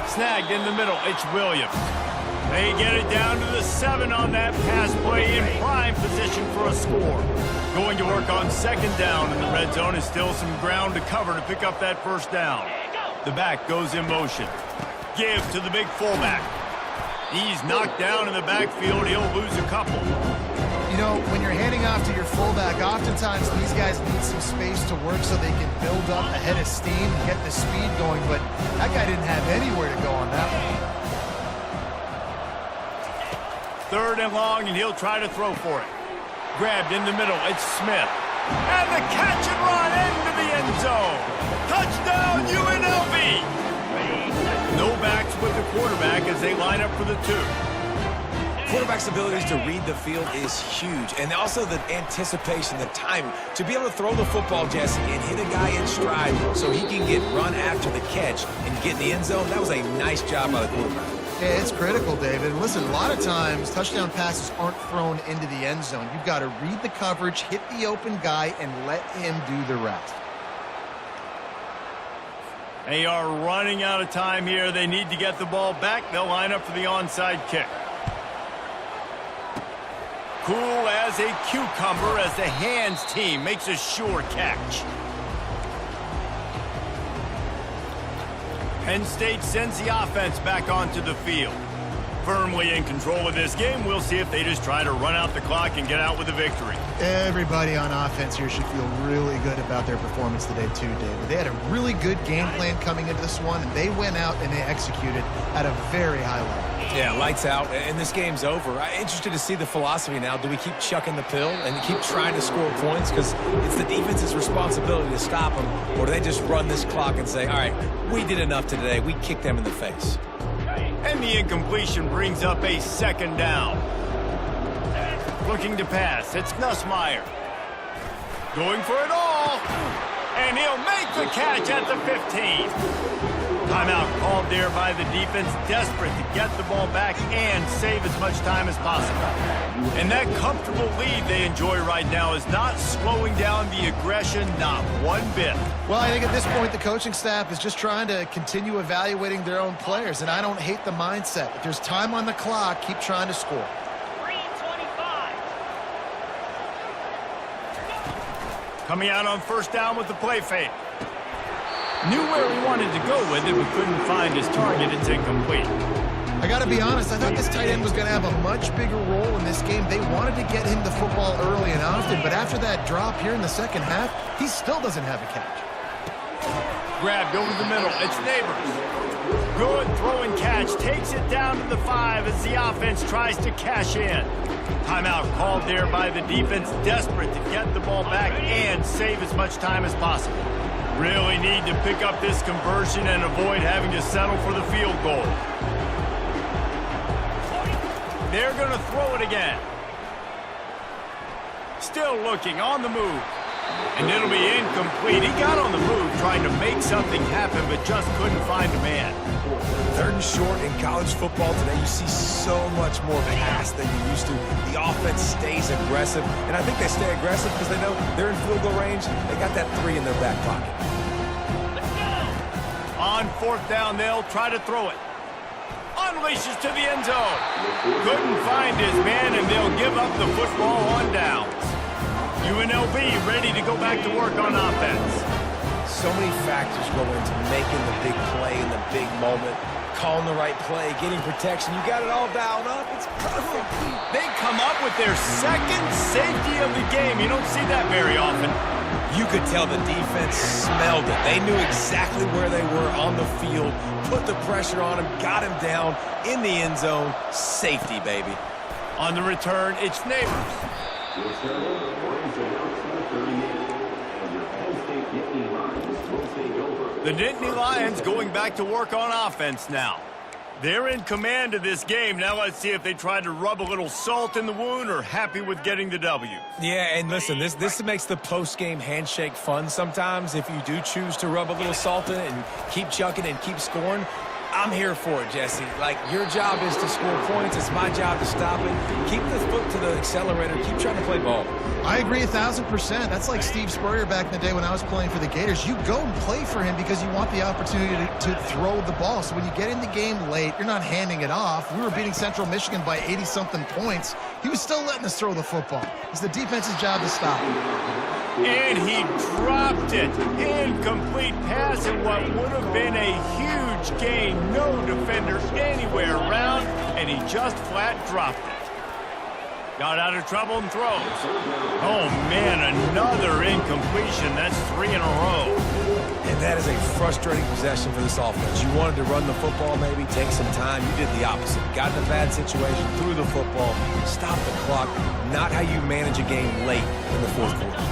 Speaker 2: Snagged in the middle. It's Williams. They get it down to the 7 on that pass play in prime position for a score. Going to work on 2nd down, and the red zone is still some ground to cover to pick up that first down. The back goes in motion. Give to the big fullback. He's knocked down in the backfield. He'll lose a couple.
Speaker 4: You know, when you're handing off to your fullback, oftentimes these guys need some space to work so they can build up a head of steam and get the speed going, but that guy didn't have anywhere to go on that one.
Speaker 2: 3rd and long, and he'll try to throw for it. Grabbed in the middle. It's Smith. And the catch and run into the end zone. Touchdown, UNLV. No backs with the quarterback as they line up for the 2.
Speaker 3: Quarterback's abilities to read the field is huge, and also the anticipation, the timing. To be able to throw the football, Jesse, and hit a guy in stride so he can get run after the catch and get in the end zone, that was a nice job by the quarterback.
Speaker 4: Yeah, it's critical, David. And listen, a lot of times touchdown passes aren't thrown into the end zone. You've got to read the coverage, hit the open guy, and let him do the rest.
Speaker 2: They are running out of time here. They need to get the ball back. They'll line up for the onside kick. Cool as a cucumber as the hands team makes a sure catch. Penn State sends the offense back onto the field. Firmly in control of this game. We'll see if they just try to run out the clock and get out with a victory.
Speaker 4: Everybody on offense here should feel really good about their performance today too, David. They had a really good game plan coming into this one, and they went out and they executed at a very high level.
Speaker 3: Yeah, lights out, and this game's over. I'm interested to see the philosophy now. Do we keep chucking the pill and keep trying to score points? Because it's the defense's responsibility to stop them. Or do they just run this clock and say, all right, we did enough today. We kicked them in the face.
Speaker 2: And the incompletion brings up a 2nd down. Looking to pass. It's Nussmeier. Going for it all. And he'll make the catch at the 15. Timeout called there by the defense, desperate to get the ball back and save as much time as possible. And that comfortable lead they enjoy right now is not slowing down the aggression, not one bit.
Speaker 4: Well, I think at this point the coaching staff is just trying to continue evaluating their own players, and I don't hate the mindset. If there's time on the clock, keep trying to score.
Speaker 7: 3:25.
Speaker 2: Coming out on first down with the play fake. Knew where he wanted to go with it, but couldn't find his target. It's incomplete.
Speaker 4: I got to be honest, I thought this tight end was going to have a much bigger role in this game. They wanted to get him the football early and often, but after that drop here in the second half, he still doesn't have a catch.
Speaker 2: Grabbed over the middle. It's Neighbors. Good throw and catch. Takes it down to the 5 as the offense tries to cash in. Timeout called there by the defense, desperate to get the ball back and save as much time as possible. Really need to pick up this conversion and avoid having to settle for the field goal. They're going to throw it again. Still looking, on the move. And it'll be incomplete. He got on the move trying to make something happen, but just couldn't find a man.
Speaker 3: 3rd and short in college football today. You see so much more pass than you used to. The offense stays aggressive, and I think they stay aggressive because they know they're in field goal range. They got that 3 in their back pocket.
Speaker 2: On 4th down, they'll try to throw it. Unleashes to the end zone. Couldn't find his man, and they'll give up the football on downs. UNLV ready to go back to work on offense.
Speaker 3: So many factors go into making the big play in the big moment. Calling the right play, getting protection. You got it all dialed up. It's perfect.
Speaker 2: They come up with their 2nd safety of the game. You don't see that very often.
Speaker 3: You could tell the defense smelled it. They knew exactly where they were on the field, put the pressure on him, got him down in the end zone. Safety, baby.
Speaker 2: On the return, it's Neighbors. The Nittany Lions going back to work on offense now. They're in command of this game. Now let's see if they try to rub a little salt in the wound or happy with getting the W.
Speaker 3: Yeah, and listen, this makes the post-game handshake fun sometimes. If you do choose to rub a little salt in it and keep chucking and keep scoring, I'm here for it, Jesse. Like, your job is to score points. It's my job to stop it. Keep the foot to the accelerator. Keep trying to play ball.
Speaker 4: I agree 1,000%. That's like Steve Spurrier back in the day when I was playing for the Gators. You go and play for him because you want the opportunity to throw the ball. So when you get in the game late, you're not handing it off. We were beating Central Michigan by 80-something points. He was still letting us throw the football. It's the defense's job to stop him.
Speaker 2: And he dropped it. Incomplete pass in what would have been a huge gain. No defender anywhere around, and he just flat dropped it. Got out of trouble and throws. Oh, man, another incompletion. That's 3 in a row.
Speaker 3: And that is a frustrating possession for this offense. You wanted to run the football, maybe take some time. You did the opposite. Got in a bad situation, threw the football, stopped the clock. Not how you manage a game late in the 4th quarter.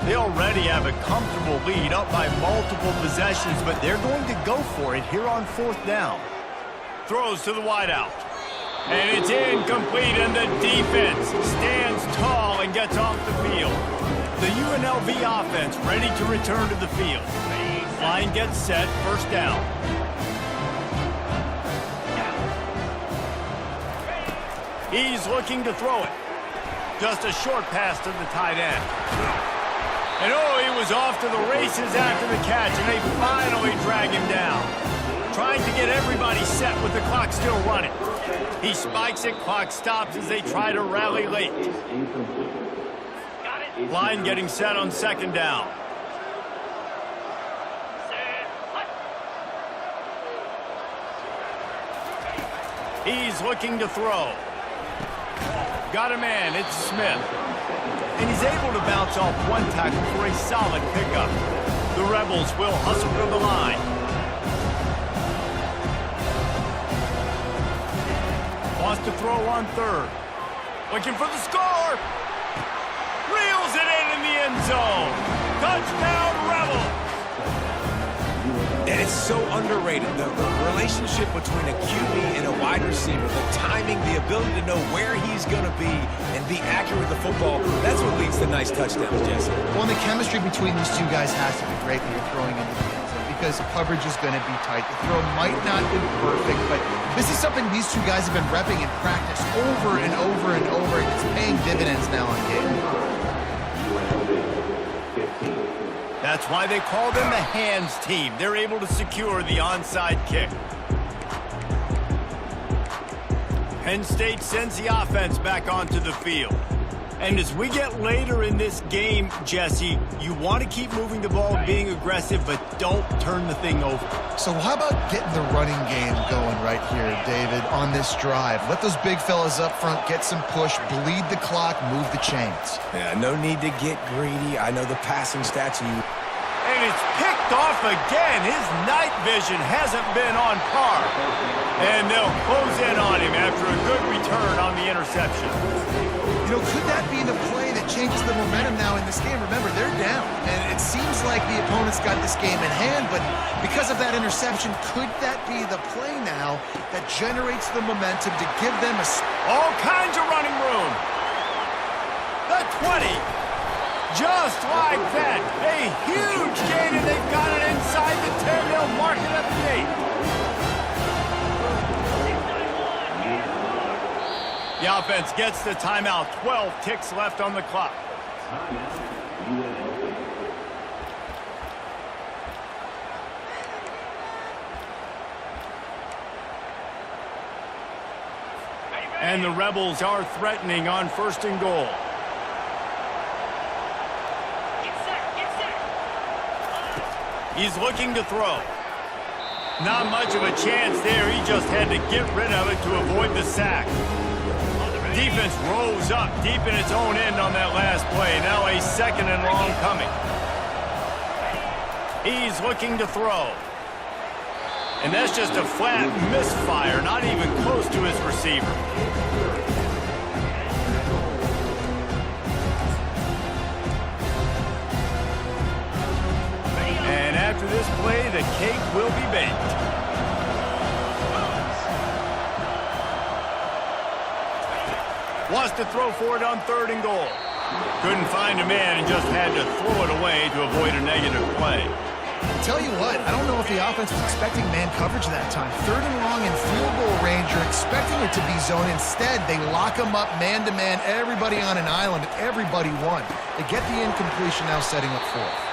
Speaker 2: They already have a comfortable lead, up by multiple possessions, but they're going to go for it here on 4th down. Throws to the wideout. And it's incomplete, and the defense stands tall and gets off the field. The UNLV offense ready to return to the field. Line gets set, 1st down. He's looking to throw it. Just a short pass to the tight end. And oh, he was off to the races after the catch, and they finally drag him down. Trying to get everybody set with the clock still running. He spikes it, clock stops as they try to rally late. Line getting set on 2nd down. He's looking to throw. Got a man, it's Smith. And he's able to bounce off one tackle for a solid pickup. The Rebels will hustle to the line. Wants to throw on 3rd. Looking for the score. Reels it in the end zone. Touchdown, Rebels.
Speaker 3: And it's so underrated. The relationship between a QB and a wide receiver, the timing, the ability to know where he's going to be and be accurate with the football, that's what leads to nice touchdowns, Jesse.
Speaker 4: Well, the chemistry between these two guys has to be great when you're throwing into the end zone because coverage is going to be tight. The throw might not be perfect, but this is something these two guys have been repping in practice over and over and over, and it's paying dividends now on game.
Speaker 2: That's why they call them the hands team. They're able to secure the onside kick. Penn State sends the offense back onto the field. And as we get later in this game, Jesse, you want to keep moving the ball, being aggressive, but don't turn the thing over.
Speaker 5: So how about getting the running game going right here, David, on this drive? Let those big fellas up front get some push, bleed the clock, move the chains.
Speaker 3: Yeah, no need to get greedy. I know the passing stats you.
Speaker 2: And it's picked off again. His night vision hasn't been on par. And they'll close in on him after a good return on the interception.
Speaker 5: You know, could that be the play that changes the momentum now in this game? Remember, they're down, and it seems like the opponent's got this game in hand, but because of that interception, could that be the play now that generates the momentum to give them
Speaker 2: all kinds of running room. The 20. Just like that. A huge gain, and they've got it inside the 10. They'll mark it at the 8. The offense gets the timeout. 12 ticks left on the clock. And the Rebels are threatening on 1st and goal. He's looking to throw. Not much of a chance there. He just had to get rid of it to avoid the sack. Defense rose up deep in its own end on that last play. Now a 2nd and long coming. He's looking to throw. And that's just a flat misfire, not even close to his receiver. And after this play, the cake will be baked. Wants to throw for it on 3rd and goal. Couldn't find a man and just had to throw it away to avoid a negative play.
Speaker 4: Tell you what, I don't know if the offense was expecting man coverage that time. 3rd and long in field goal range, you're expecting it to be zone. Instead, they lock them up man-to-man, everybody on an island, everybody won. They get the incompletion now setting up 4th.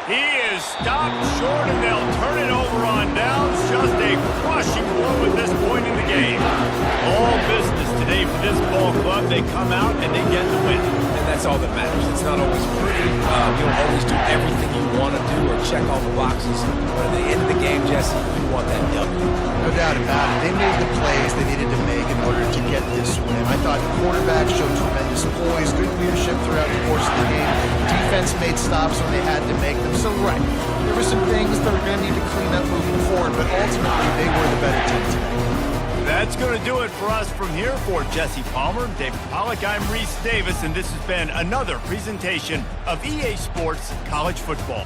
Speaker 2: He is stopped short, and they'll turn it over on downs. Just a crushing blow at this point in the game. All business today for this ball club. They come out and they get the win.
Speaker 3: And that's all that matters. It's not always pretty. You don't always do everything you want to do or check all the boxes. But at the end of the game, Jesse, you want that W.
Speaker 5: No doubt about it. They made the plays they needed to make in order to get this win. I thought the quarterback showed tremendous poise, good leadership throughout the course of the game. Defense made stops when they had to make them. So, right, there were some things that we're going to need to clean up moving forward, but ultimately they were the better team today.
Speaker 2: That's going to do it for us from here. For Jesse Palmer, David Pollack, I'm Reese Davis, and this has been another presentation of EA Sports College Football.